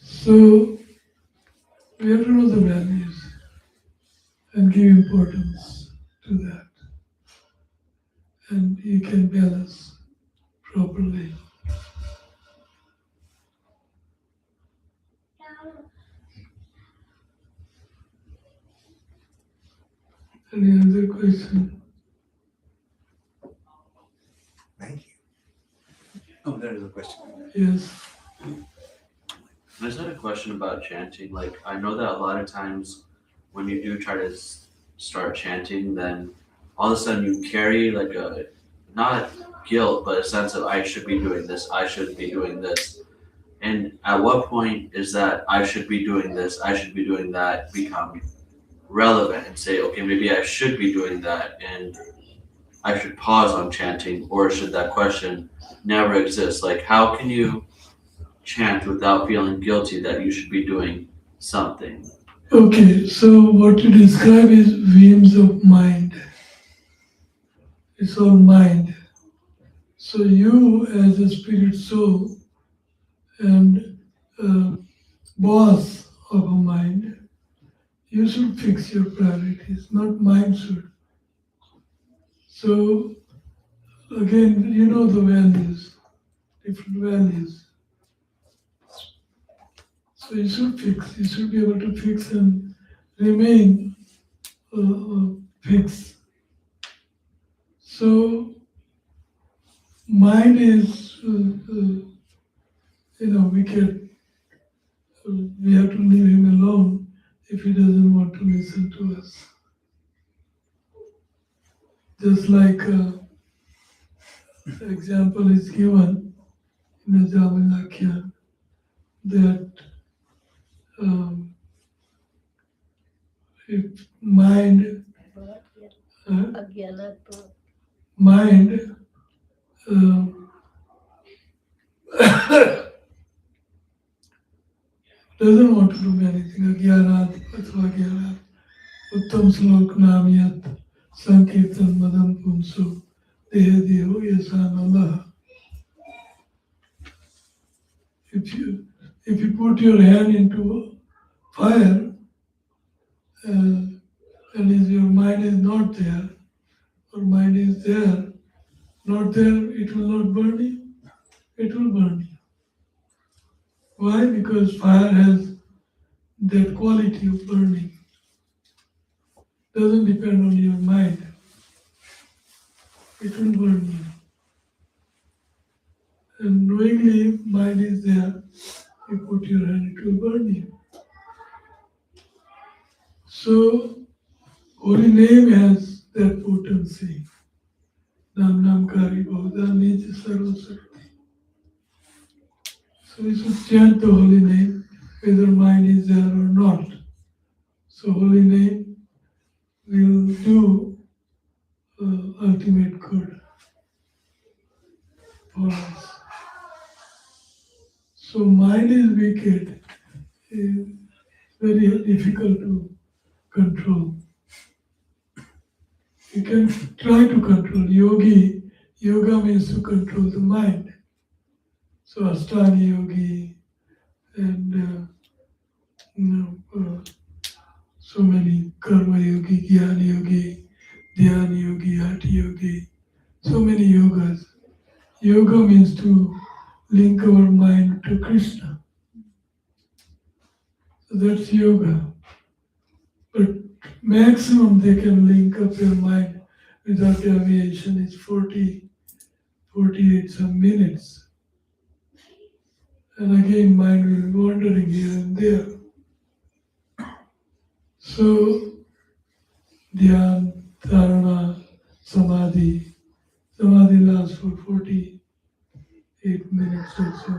E: So we have to know the values and give importance to that. And you can balance properly. Any other question?
B: Thank you. Oh, there is a question.
E: Yes.
I: I just had a question about chanting. Like, I know that a lot of times when you do try to start chanting, then all of a sudden you carry like a, not guilt, but a sense of I should be doing this, I should be doing this. And at what point is that I should be doing this, I should be doing that become relevant and say, okay, maybe I should be doing that and I should pause on chanting, or should that question never exist? Like, how can you chant without feeling guilty that you should be doing something?
E: Okay, so what you describe is whims of mind. It's all mind. So you as a spirit soul and boss of a mind, you should fix your priorities, not mind should. So again, you know the values, different values. So you should be able to fix and remain fixed. So mind is, wicked. We have to leave him alone if he doesn't want to listen to us. Just like example is given in the Javalakya that if mind doesn't want to do anything. Agyanat athva gyanat uttam slok namyat sankirtan madam punsu dehe deho yasan Allah. If you put your hand into fire and your mind is not there, or mind is there, not there, it will not burn you. It will burn you. Why? Because fire has that quality of burning. Doesn't depend on your mind. It will burn you. And knowingly mind is there, you put your hand, it will burn you. So holy name has that potency. Nam Nam Kari Bhavda Nija Sarva Sakti. So we should chant the holy name, whether mind is there or not. So holy name will do ultimate good for us. So mind is wicked, is very difficult to control. You can try to control. Yoga means to control the mind. So Ashtanga Yogi and so many Karma Yogi, Jnana Yogi, Dhyana Yogi, Hatha Yogi, so many yogas. Yoga means to link our mind to Krishna. So that's yoga. But maximum they can link up your mind without deviation is 48 some minutes. And again, mind will be wandering here and there. So, Dhyan, Dharana, Samadhi lasts for 48 minutes or so.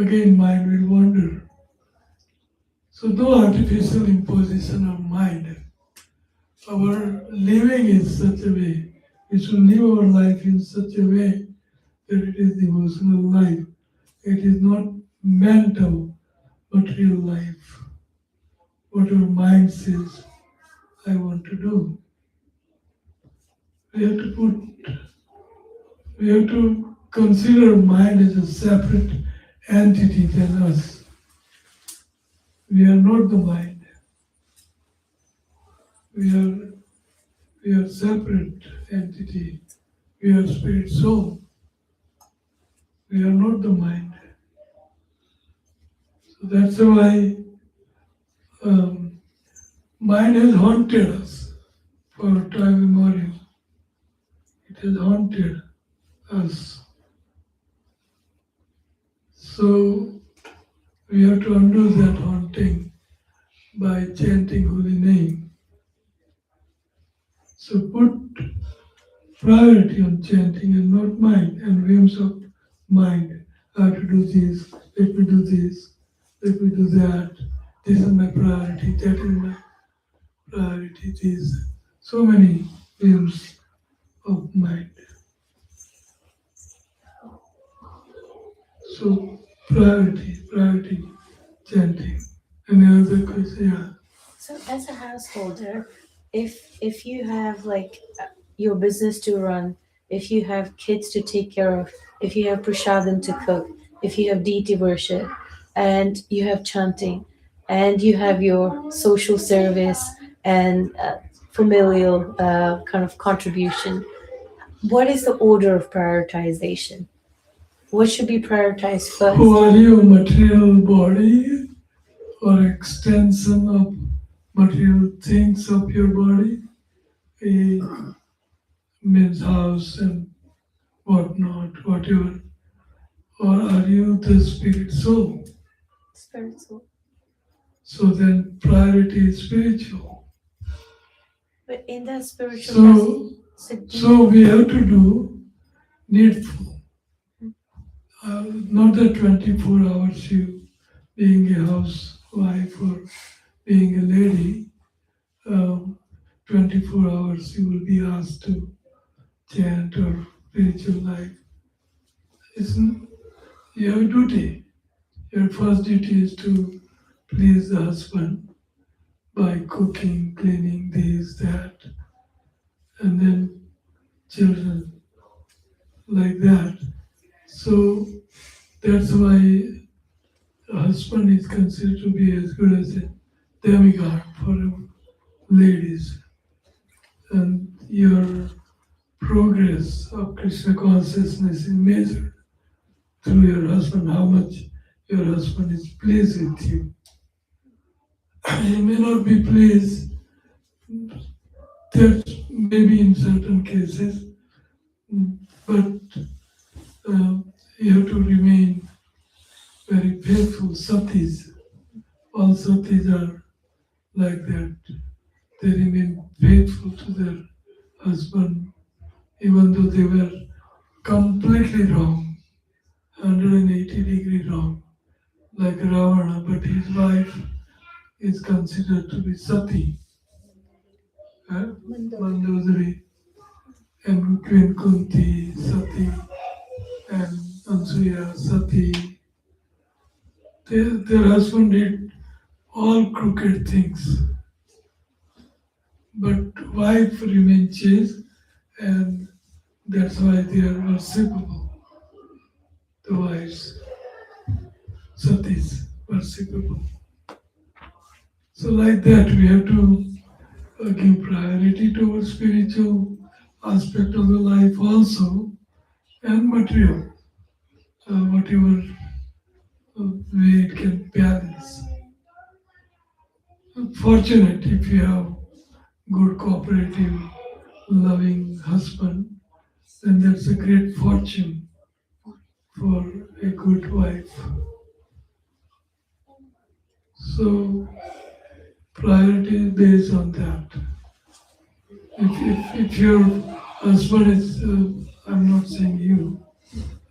E: Again, mind will wander. So, no artificial imposition of mind. Our living is such a way, we should live our life in such a way that it is devotional life. It is not mental, material life. What our mind says, I want to do. We have to consider mind as a separate entity than us. We are not the mind. We are separate entity. We are spirit soul. We are not the mind. So that's why mind has haunted us for time immemorial. It has haunted us. So we have to undo that haunting by chanting holy name. So put priority on chanting and not mind and whims of mind. I have to do this, let me do this, let me do that. This is my priority, that is my priority. These so many whims of mind. So priority, chanting. Any other question? Yeah.
F: So as a householder, if you have like your business to run if you have kids to take care of, if you have prasadam to cook, if you have deity worship, and you have chanting, and you have your social service and familial kind of contribution, what is the order of prioritization? What should be prioritized first?
E: Who are you, material body or extension of material things of your body? A means house and whatnot, whatever. Or are you the spirit soul?
F: Spirit soul.
E: So then priority is spiritual.
F: But in that spiritual
E: So,
F: presence,
E: so we have to do needful. Not the 24 hours you being a housewife or being a lady, 24 hours you will be asked to chant or spiritual life. Isn't your duty? Your first duty is to please the husband by cooking, cleaning, this, that, and then children, like that. So that's why a husband is considered to be as good as a demigod for ladies. And your progress of Krishna consciousness is measured through your husband, how much your husband is pleased with you. He may not be pleased, that maybe in certain cases, but you have to remain very faithful. Satis, all satis are like that. They remain faithful to their husband, even though they were completely wrong, 180-degree wrong, like Ravana, but his wife is considered to be sati. Mandodari and Queen Kunti, Sati, and Ansuya, Sati. Their husband did all crooked things. But wife remained chaste, and that's why they are worshipable. The wives, Satis, worshipable. So like that, we have to give priority towards spiritual aspect of the life also, and material, whatever way it can balance. Fortunate if you have good cooperative, loving husband, then that's a great fortune for a good wife. So priority is based on that. If your husband is, I'm not saying you,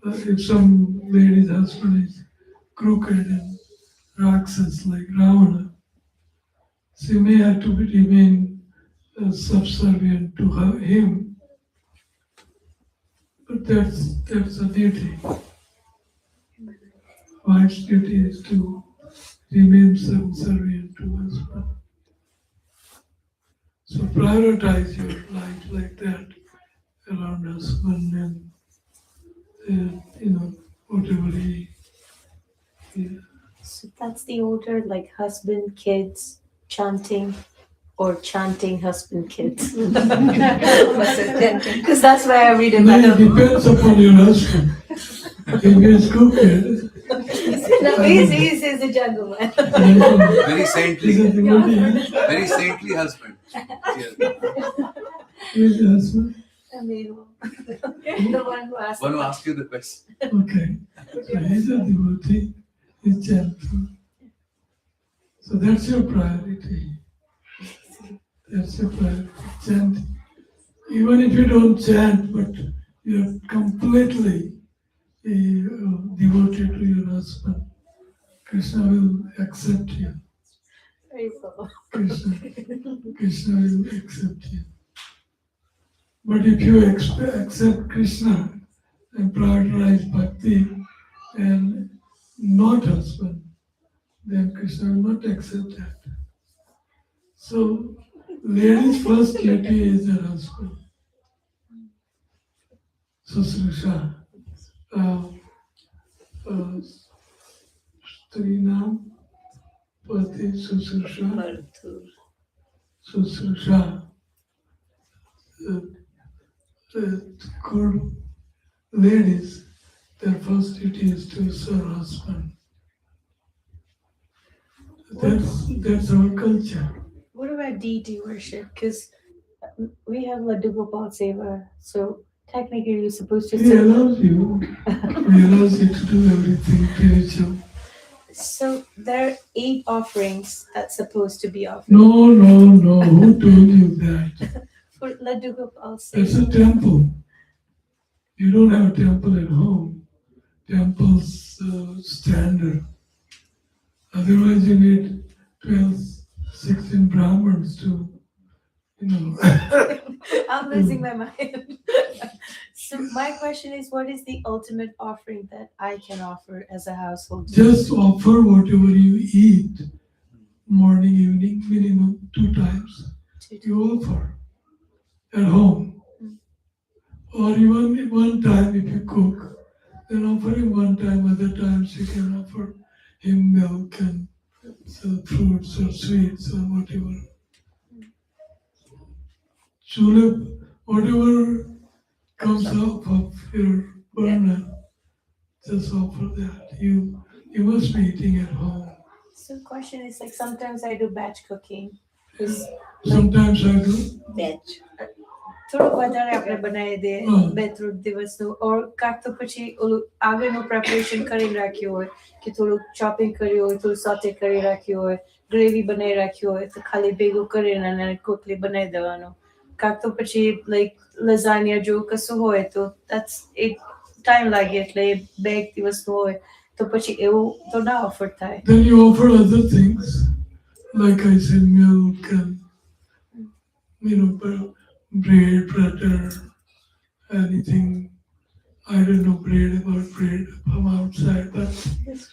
E: if some lady's husband is crooked and Rakshas like Ravana, she may have to remain subservient to him, but that's a duty. Wife's duty is to remain subservient to husband. So prioritize your life like that around husband and whatever he.
F: So that's the order, like husband, kids, chanting, or chanting, husband, kids. Because that's why I read
E: It
F: about it.
E: depends upon your husband. If he is crooked.
F: No, he's a gentleman.
A: Very saintly. Very saintly husband.
E: Who's the husband?
F: I mean, the one who asked.
A: One who asked you the question.
E: Okay. So he's a devotee, he's gentle. So that's your priority. That's your priority. Chanting. Even if you don't chant, but you're completely devoted to your husband, Krishna will accept you. Krishna will accept you. But if you accept Krishna and prioritize Bhakti and not husband, then Krishna will not accept that. So, ladies' first duty is their husband. Susrusha, Sriman, Pati Susrusha,
H: Marthur.
E: Susrusha, good ladies, their first duty is to serve husband. That's our culture.
F: What about deity worship? Because we have Laddu Gopal Seva, so technically you're supposed to
E: He
F: serve.
E: allows you to do everything spiritual.
F: So there are 8 offerings that's supposed to be offered.
E: No. Who told you that?
F: For Laddu Gopal
E: It's
F: Seva.
E: a temple. You don't have a temple at home. Temple's standard. Otherwise, you need 12, 16 Brahmins to,
F: I'm losing my mind. So my question is, what is the ultimate offering that I can offer as a household?
E: Just offer whatever you eat, morning, evening, minimum 2 times. You offer at home. Or even 1 time if you cook, then offer him 1 time, other times you can offer him milk and fruits or sweets or whatever. Julep, whatever comes out of your burner, just offer that. You must be eating at home.
F: So question is like sometimes I do batch cooking. 'Cause
E: Sometimes I do.
H: Batch.
F: થોડુંક વધારે આપણે બનાવી દઈએ
E: હા.
F: 2-3 દિવસનું ઓર કાંક તો પછી ઓલું આગળનું પ્રેપરેશન કરીને રાખ્યું હોય કે થોડુંક ચોપિંગ કર્યું હોય થોડું સોતે કરી રાખ્યું હોય ગ્રેવી બનાવી રાખ્યું હોય તો ખાલી ભેગું કરીને અને કોકલી બનાવી દેવાનું કાંક તો પછી લાઈક લઝાનિયા જેવું કશું હોય તો that's it ટાઈમ લાગે એટલે 2 દિવસનું હોય તો પછી એવું તો ના ઓફર થાય.
E: Then you offer other things, like I said, milk and bread, butter, anything. I don't know about bread from outside, but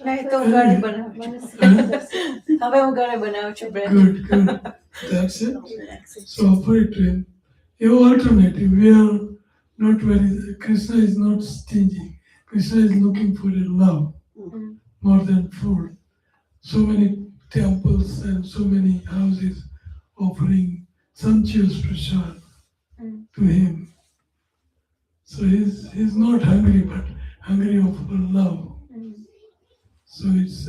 F: નહીં તો ઘરે બનાવું હવે હું ઘરે બનાવું છું bread.
E: good. That's it. So offer it to him. Your alternative, we are not very, Krishna is not stingy. Krishna is looking for a love more than food. So many temples and so many houses offering sumptuous prasad to him. So he's not hungry, but hungry for love. So it's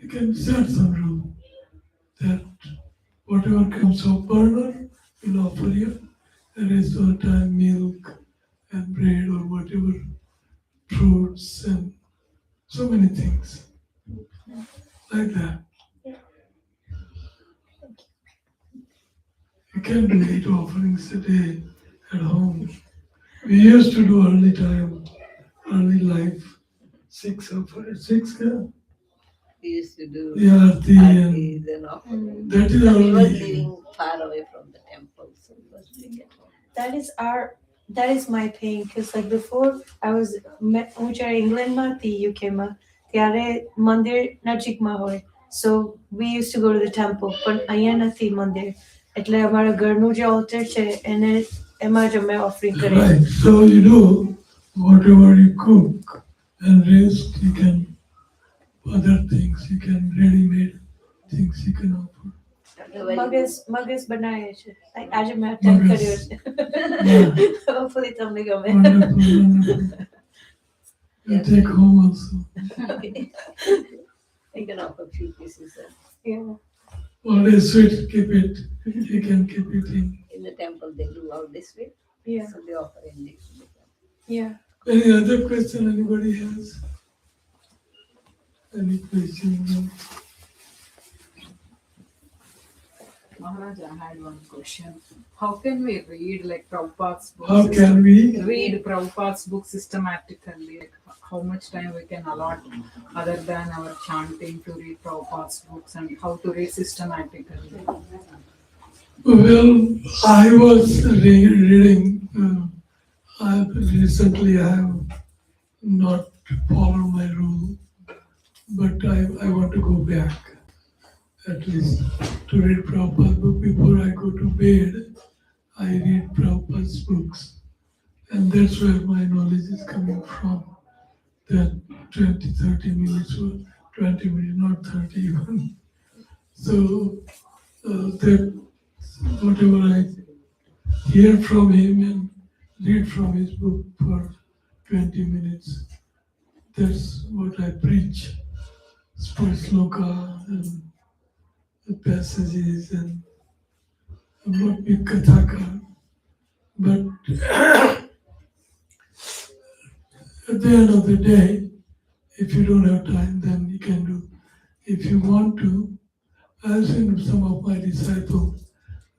E: you can set some rule that whatever comes of burner will offer you. The rest of the time, milk and bread or whatever, fruits and so many things like that. You can do 8 offerings a day at home. We used to do early life, 6 offerings, 6.
H: We used to do
E: Aarti and
H: parties and offerings.
E: that is
H: We were
E: early.
H: living far away from the temple, so we was doing it home.
F: That is my pain because like before I was હું જ્યારે ઇંગ્લેન્ડમાં હતી યુકેમાં ત્યારે મંદિર નજીકમાં હોય so we used to go to the temple પણ અહીંયા નથી મંદિર એટલે અમારા ઘરનું જે altar છે એને એમાં જ અમે offering કરીએ.
E: Right. So you do whatever you cook and rest you can other things you can ready-made things you can offer.
F: મગસ બનાવે છે આજે મેં attempt
E: મગસ.
F: કર્યો છે.
E: Yeah.
F: Hopefully તમને ગમે.
E: Wonderful. You take home also.
H: You can offer a few pieces
F: Yeah.
E: All is sweet, keep it. You can keep it
H: in the temple. They do out this way,
F: Yeah.
H: so they offer in this way.
F: Yeah.
E: Any other question anybody has? Any question?
J: Maharaj, I had one question. How can we read like Prabhupada's book?
E: How can we?
J: Read Prabhupada's book systematically? Like how much time we can allot other than our chanting to read Prabhupada's books and how to read systematically?
E: Well, I was reading. Recently, I have not followed my rule, but I want to go back at least to read Prabhupada's book before I go to bed. I read Prabhupada's books And that's where my knowledge is coming from. That 20, 30 minutes or 20 minutes, not 30 even. So that whatever I hear from him and read from his book for 20 minutes, that's what I preach. Sloka and the passages, and I'm not big Kathaka, but at the end of the day, if you don't have time, then you can do. If you want to, I've seen some of my disciples,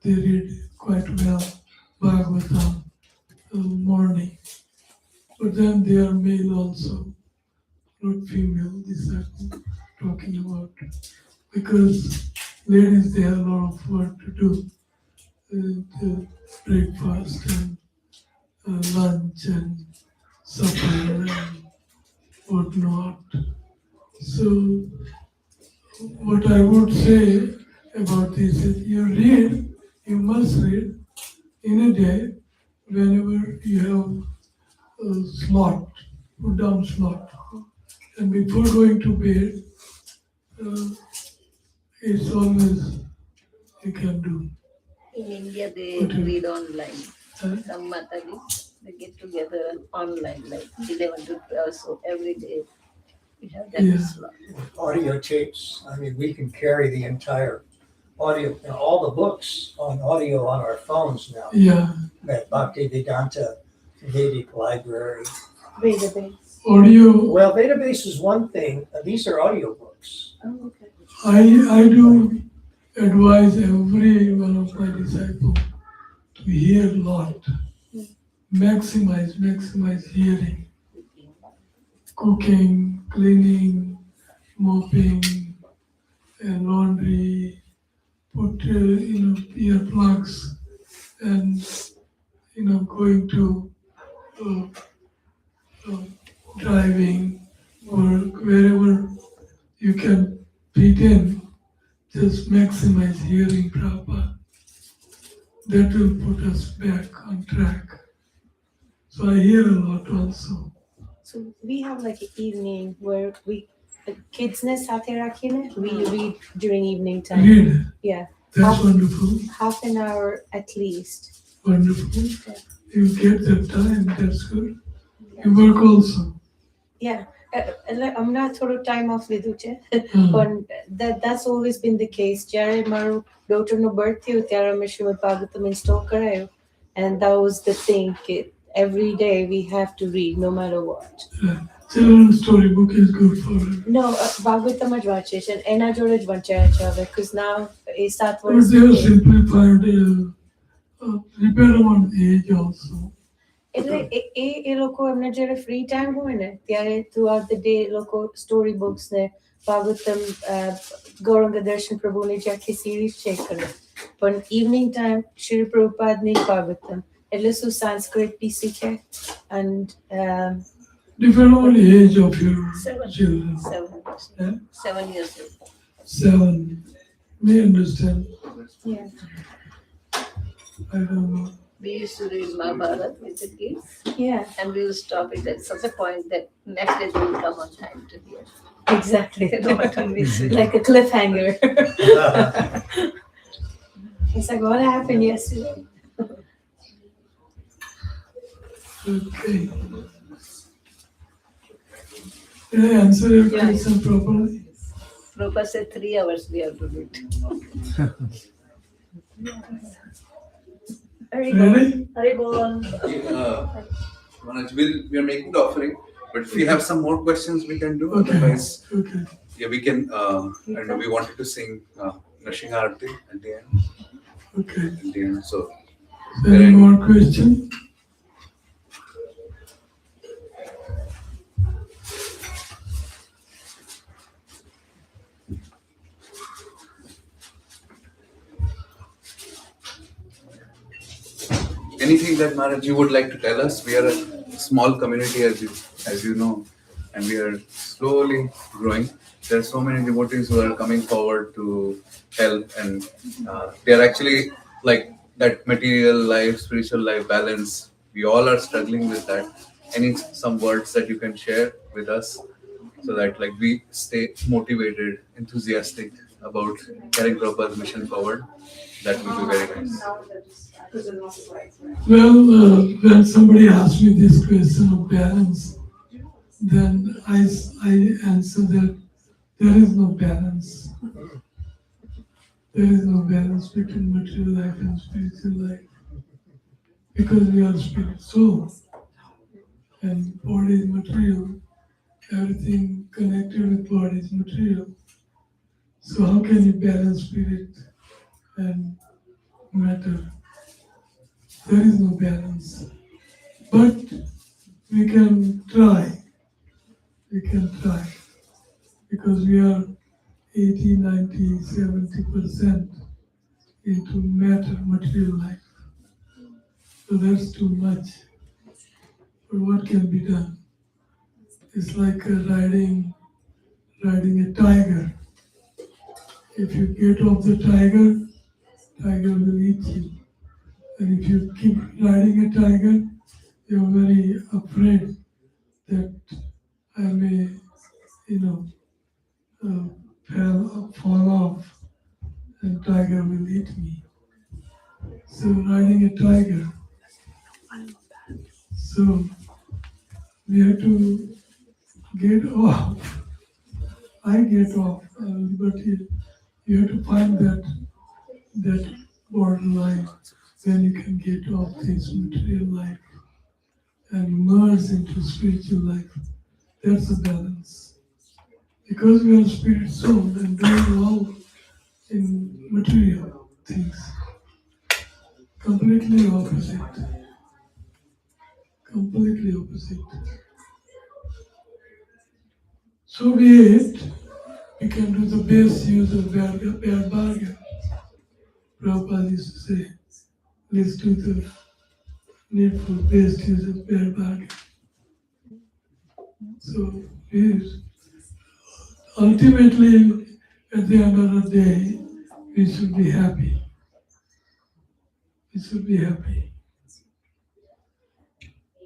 E: they read quite well Bhagavatam morning, but then they are male also, not female disciples talking about, because ladies, they have a lot of work to do, the breakfast and lunch and supper and whatnot. So what I would say about this is you must read in a day whenever you have a slot, put down slot. And before going to bed, it's always you can do.
H: In India, they
E: Okay.
H: read online.
E: Huh?
H: Some Matalis, they get together online, like 11 to 12, so every day we have that
E: Yeah.
H: slot.
C: Audio tapes, I mean, we can carry the entire audio, and all the books on audio on our phones now.
E: Yeah,
C: That Bhakti Vedanta Vedic Library.
F: Database.
E: audio.
C: Well, database is one thing, these are audio books.
F: Oh, okay.
E: I do advise every one of my disciples to hear a lot. Maximize hearing. Cooking, cleaning, mopping, and laundry. Put earplugs, and going to driving, work, wherever you can fit in. Just maximize hearing Prabhupada. That will put us back on track. So I hear a lot also.
F: So we have like an evening where the kids ne sathe rakhine, we read during evening time.
E: Read.
F: Yeah,
E: That's wonderful.
F: half an hour at least.
E: Wonderful. You get that time, that's good. You work also.
F: Yeah. હમણાં થોડો time off લીધું છે
E: Hmm.
F: પણ that's always been the case. જ્યારે મારું daughterનો birth થયું ત્યારે અમે શ્રીમદ ભાગવતમ install કરાયું, and that was the thing. Every day we have to read no matter what.
E: Children's storybook is good for it.
F: No, Bhagavatam જ વાંચે છે, એના જોડે જ વંચાયા છે હવે, because now એ 7
E: But
F: વર્ષ
E: they have simplified, repair on age also.
F: એટલે એ લોકો એમને જ્યારે ફ્રી ટાઈમ હોય ને ત્યારે થ્રુ આઉટ ધ ડે લોકો સ્ટોરી બુક્સ ને ભાગવતમ ગૌરંગ દર્શન પ્રભુની જે આખી સિરીઝ છે એ કરે, પણ ઇવનિંગ ટાઈમ શ્રી પ્રભુપાદની ભાગવતમ એટલે શું સંસ્કૃત બી શીખે. And
E: Depend on the age of your
H: 7
E: children.
H: 7 years.
E: Yeah?
H: 7 years old.
E: 7. May understand.
F: yeah,
E: I don't know.
H: We used to read Mahabharata with the kids,
F: yeah,
H: and we will stop it at such a point that next day they will come on time to hear.
F: exactly.
H: They don't want to miss it.
F: Like a cliffhanger. It's like, what happened yesterday?
E: Okay. Did I answer your question properly?
H: Prabhupada said 3 hours we have to read.
E: Really?
A: Manoj, we are making the offering, but if you have some more questions, we can do.
E: Okay.
A: Otherwise,
E: Okay.
A: yeah, we can. I know we wanted to sing Nashingarti at the end.
E: Okay.
A: At the end, so
E: Any more question?
A: anything that Maharaj you would like to tell us? We are a small community, as you know, and we are slowly growing. There are so many devotees who are coming forward to help, and they are actually like that material life, spiritual life balance. we all are struggling with that. Some words that you can share with us so that like we stay motivated, enthusiastic about carrying Prabhupada's mission forward? That would be very nice.
E: Well, when somebody asks me this question of balance, then I answer that there is no balance. There is no balance between material life and spiritual life. Because we are spirit soul and body is material, everything connected with body is material. So how can you balance spirit and matter? There is no balance. But we can try. We can try. Because we are 80, 90, 70% into matter, material life. So that's too much. But what can be done? It's like riding a tiger. If you get off the tiger, tiger will eat you. And if you keep riding a tiger, you're very afraid that I may, fall off and tiger will eat me. So riding a tiger. So we have to get off. I get off, but you have to find that borderline when you can get off this material life and merge into spiritual life. That's a balance. Because we are spirit soul and doing all in material things. Completely opposite. Completely opposite. So be it, we can do the best use of bad bargain. Prabhupada used to say, let's do the needful best use of bad bargain. So ultimately, at the end of the day, we should be happy. We should be happy.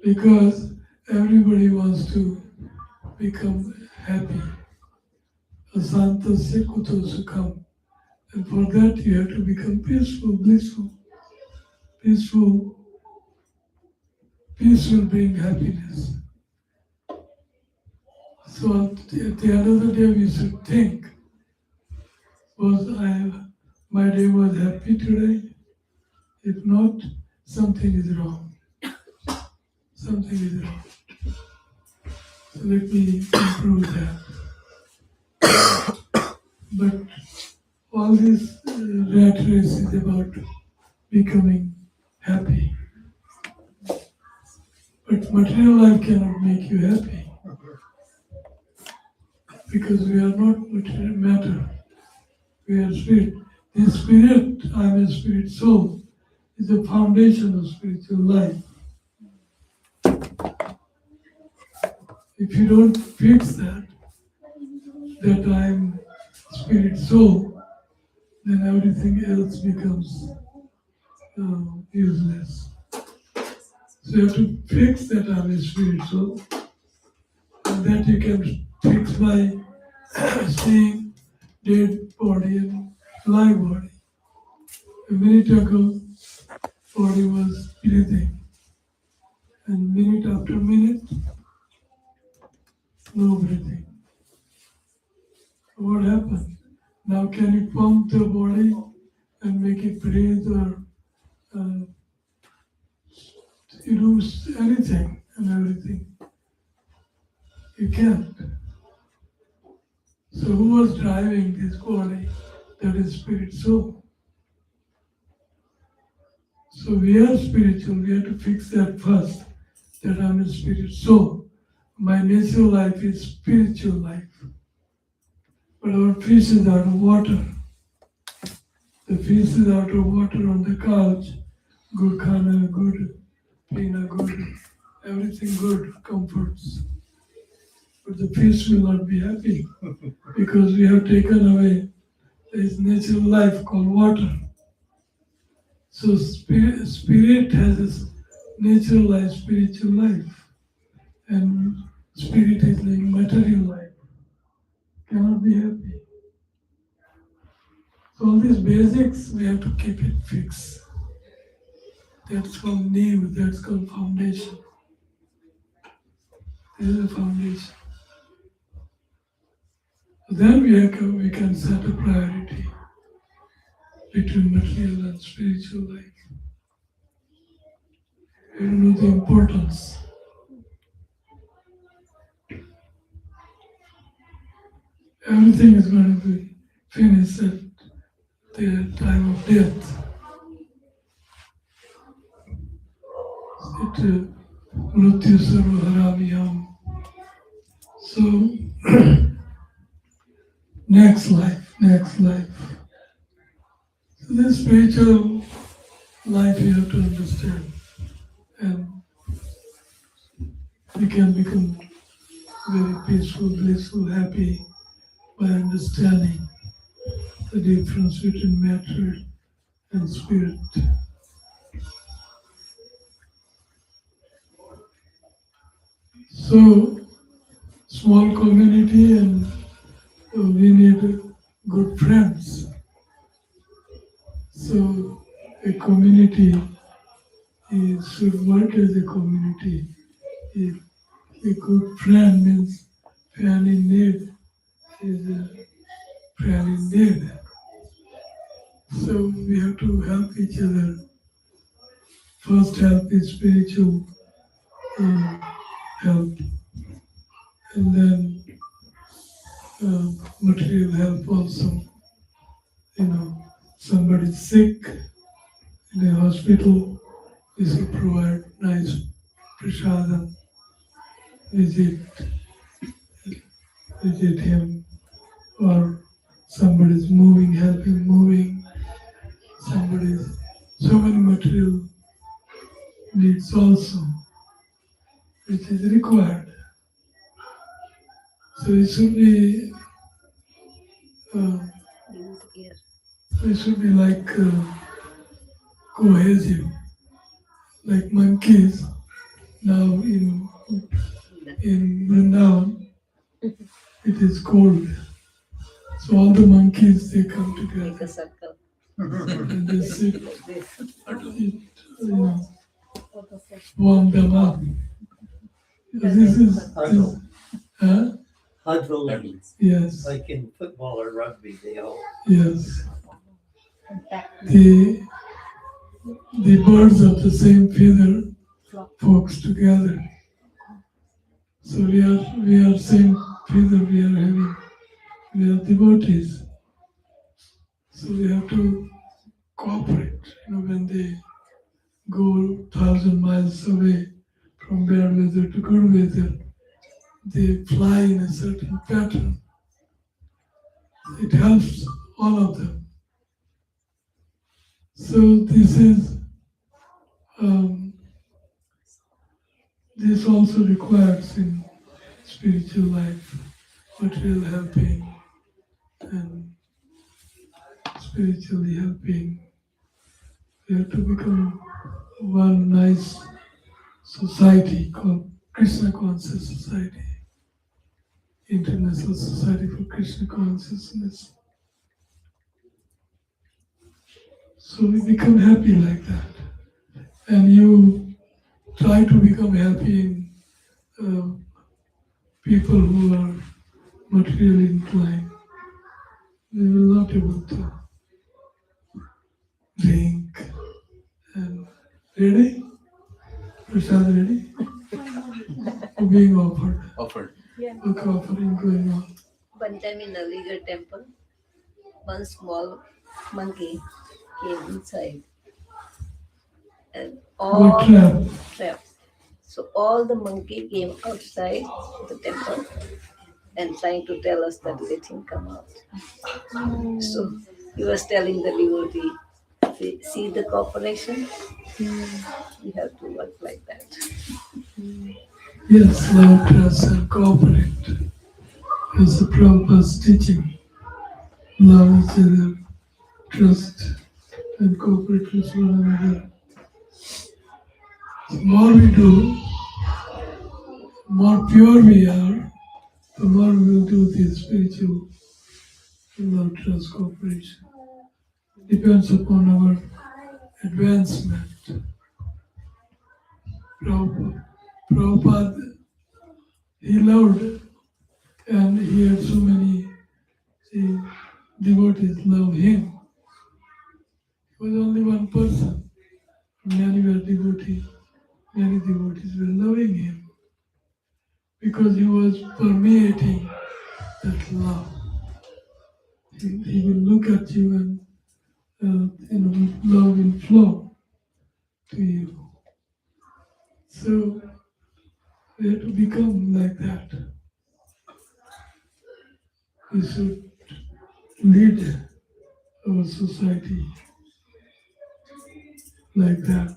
E: Because everybody wants to become happy. Asantasya kuto sukham. And for that you have to become peaceful, blissful. Peaceful. Peace will bring happiness. So at the end of the day we should think, my day was happy today? If not, something is wrong. Something is wrong. So let me improve that. But all this rat race is about becoming happy. But material life cannot make you happy. Because we are not material matter. We are spirit. This spirit, I am a spirit soul, is the foundation of spiritual life. If you don't fix that I am spirit soul, then everything else becomes useless. So you have to fix that I am a spirit soul, and that you can fix by seeing dead body and live body. A minute ago, body was breathing, and minute after minute, no breathing. What happened? Now can you pump the body and make it breathe or anything and everything? You can't. So who was driving this body? That is spirit soul. So we are spiritual, we have to fix that first, that I'm a spirit soul. My natural life is spiritual life. But our fish is out of water. The fish is out of water on the couch. Good khana, good pina, good, everything good, comforts. But the fish will not be happy because we have taken away his natural life called water. So spirit has its natural life, spiritual life, and spirit is like material life. Cannot be happy. So all these basics, we have to keep it fixed. That's called new, that's called foundation. This is the foundation. Then we can set a priority between material and spiritual life. You know the importance. Everything is going to be finished at the time of death. Mrityu sarva haramiyam. So, next life. So this spiritual life you have to understand. And we can become very peaceful, blissful, happy by understanding the difference between matter and spirit. So, small community and we need good friends. So, a community should work as a community. A good friend means friend in need is a friend in need. So we have to help each other. First help is spiritual help, and then material help also. Somebody's sick in a hospital, we should provide nice prasadam, visit him, or somebody's moving, help him moving, somebody's so many material needs also, which is required. So it should be like cohesive, like monkeys. Now in Vrindavan, it is cold. So all the monkeys, they come together and they sit, warm them up. This is,
C: Huddle,
E: yes,
C: like in football or rugby, they all.
E: yes. The birds of the same feather flocks together. So we are same feather, we are devotees. So we have to cooperate. When they go 1,000 miles away from bad weather to good weather, they fly in a certain pattern. It helps all of them. So this also requires in spiritual life, material helping and spiritually helping. We have to become one nice society called Krishna Conscious Society, International Society for Krishna Consciousness. So we become happy like that. And you try to become happy in people who are materially inclined. They will not be able to drink and ready? Prasad ready? Being offered.
A: Offered.
E: Okay, offering going on.
H: One time in Aligarh temple, one small monkey came inside and all
E: What trap?
H: trapped. So all the monkey came outside the temple and trying to tell us that let him come out. So he was telling the devotee, see the cooperation? We have to work like that.
E: Yes, love, trust, and cooperate. As the Prabhupada's teaching. Love each other, trust, and cooperate with one another. The more we do, more pure we are, the more we will do this spiritual love, trust, cooperation. Depends upon our advancement. Prabhupada, he loved and he had so many devotees love him. He was only one person. Many were devotees. Many devotees were loving him because he was permeating that love. He will look at you and love will flow to you. So we have to become like that. We should lead our society like that.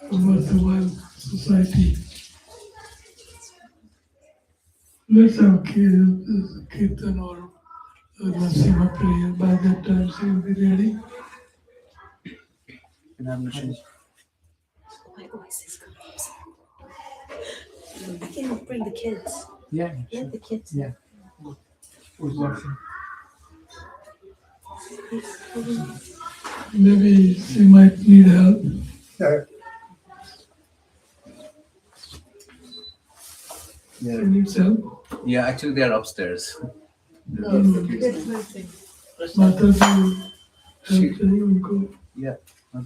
E: A worthwhile society. Let's have Kirtan or Narasimha prayer. By that time she will be ready.
F: My voice is coming. I can bring the kids.
G: Yeah.
F: Yeah, the kids.
G: Yeah. Who's watching?
E: Maybe she might need help. She needs help.
A: Yeah, actually they are upstairs.
E: Mataji, help you.
A: Yeah. Do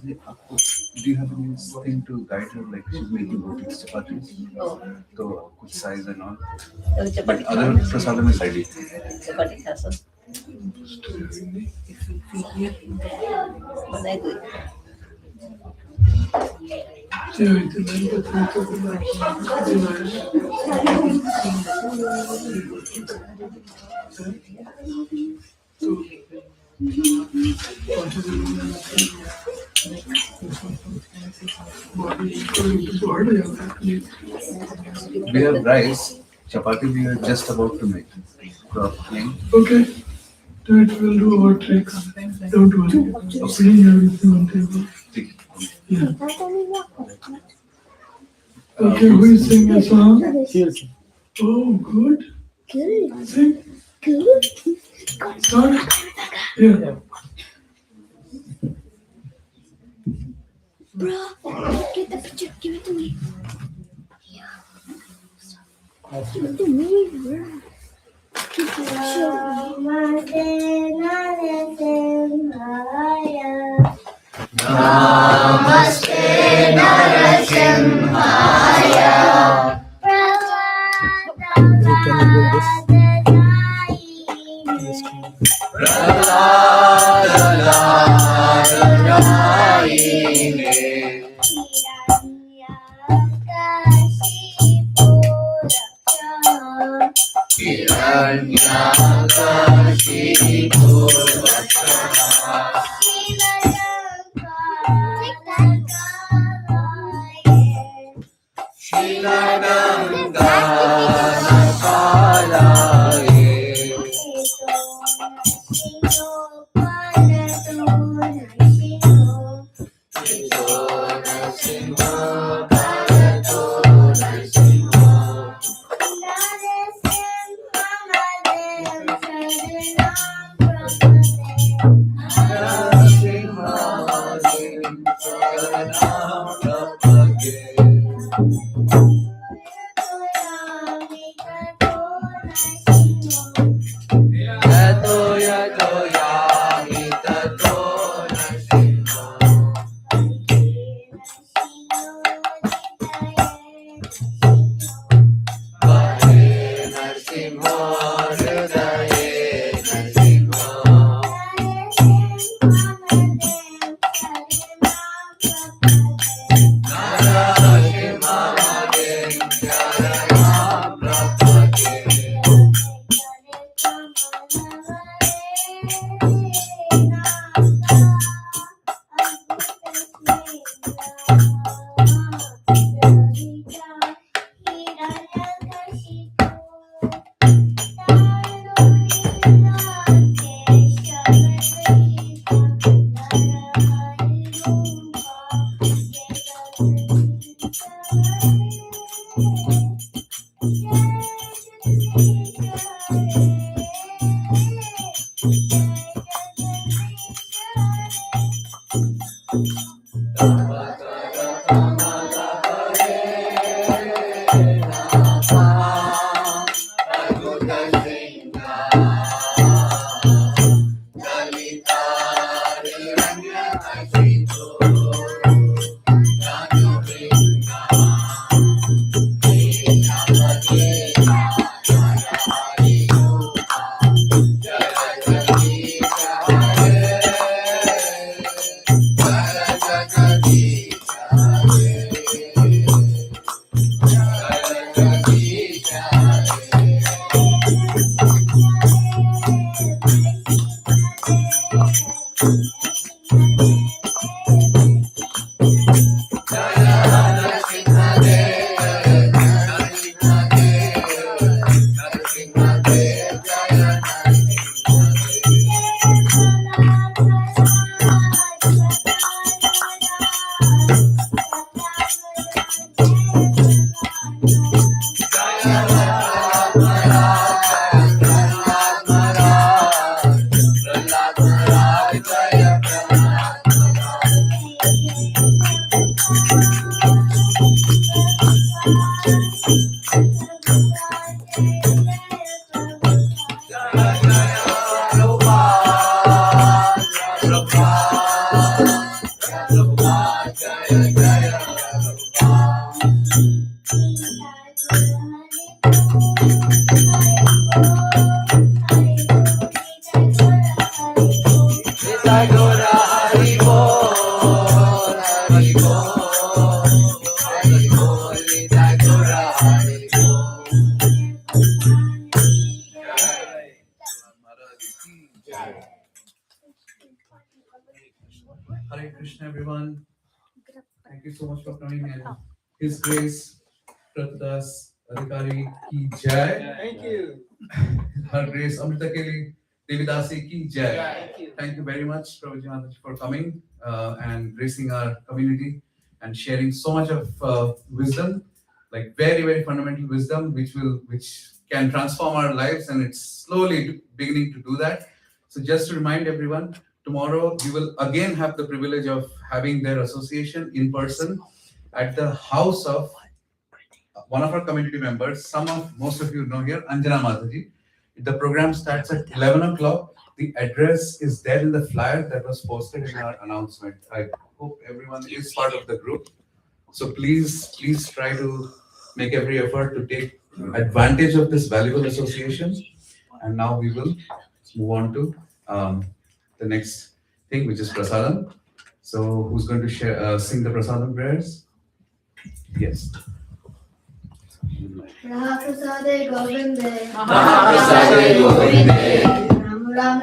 A: you have anything to guide her? Like she's making rotis, chapatis, so kuch size and all. But other prasadam is ready.
H: चपाती खा sir बनाई दो
A: We have rice, chapati we are just about to make.
E: Okay, do it, we'll do our tricks. Don't worry. Bring everything on table. Yeah. Okay, who is singing a song?
G: Cheers.
E: Oh, good.
K: Good.
E: Sing.
K: Good.
E: Start. Yeah.
K: Bro, get the picture. Give it to me. Give it to me, bro. Give it to
L: Namaste Narasimhaya.
A: Krishna, everyone. Thank you so much for coming, and His Grace, Kratu Adhikari ki jai.
D: Thank you.
A: Her Grace Amrita Keli Devidasi ki jai.
D: Thank you.
A: Thank you very much, Prabhuji Mataji, for coming and gracing our community and sharing so much of wisdom, like very, very fundamental wisdom, which can transform our lives, and it's slowly beginning to do that. So just to remind everyone, tomorrow we will again have the privilege of having their association in person at the house of one of our community members. Most of you know here, Anjana Mataji. The program starts at 11 o'clock. The address is there in the flyer that was posted in our announcement. I hope everyone is part of the group. So please try to make every effort to take advantage of this valuable association. And now we will move on to the next thing, which is prasadam. So who's going to sing the prasadam prayers? Yes.
K: Mahaprasade Govinde.
A: Mahaprasade Govinde.
K: Ram Ram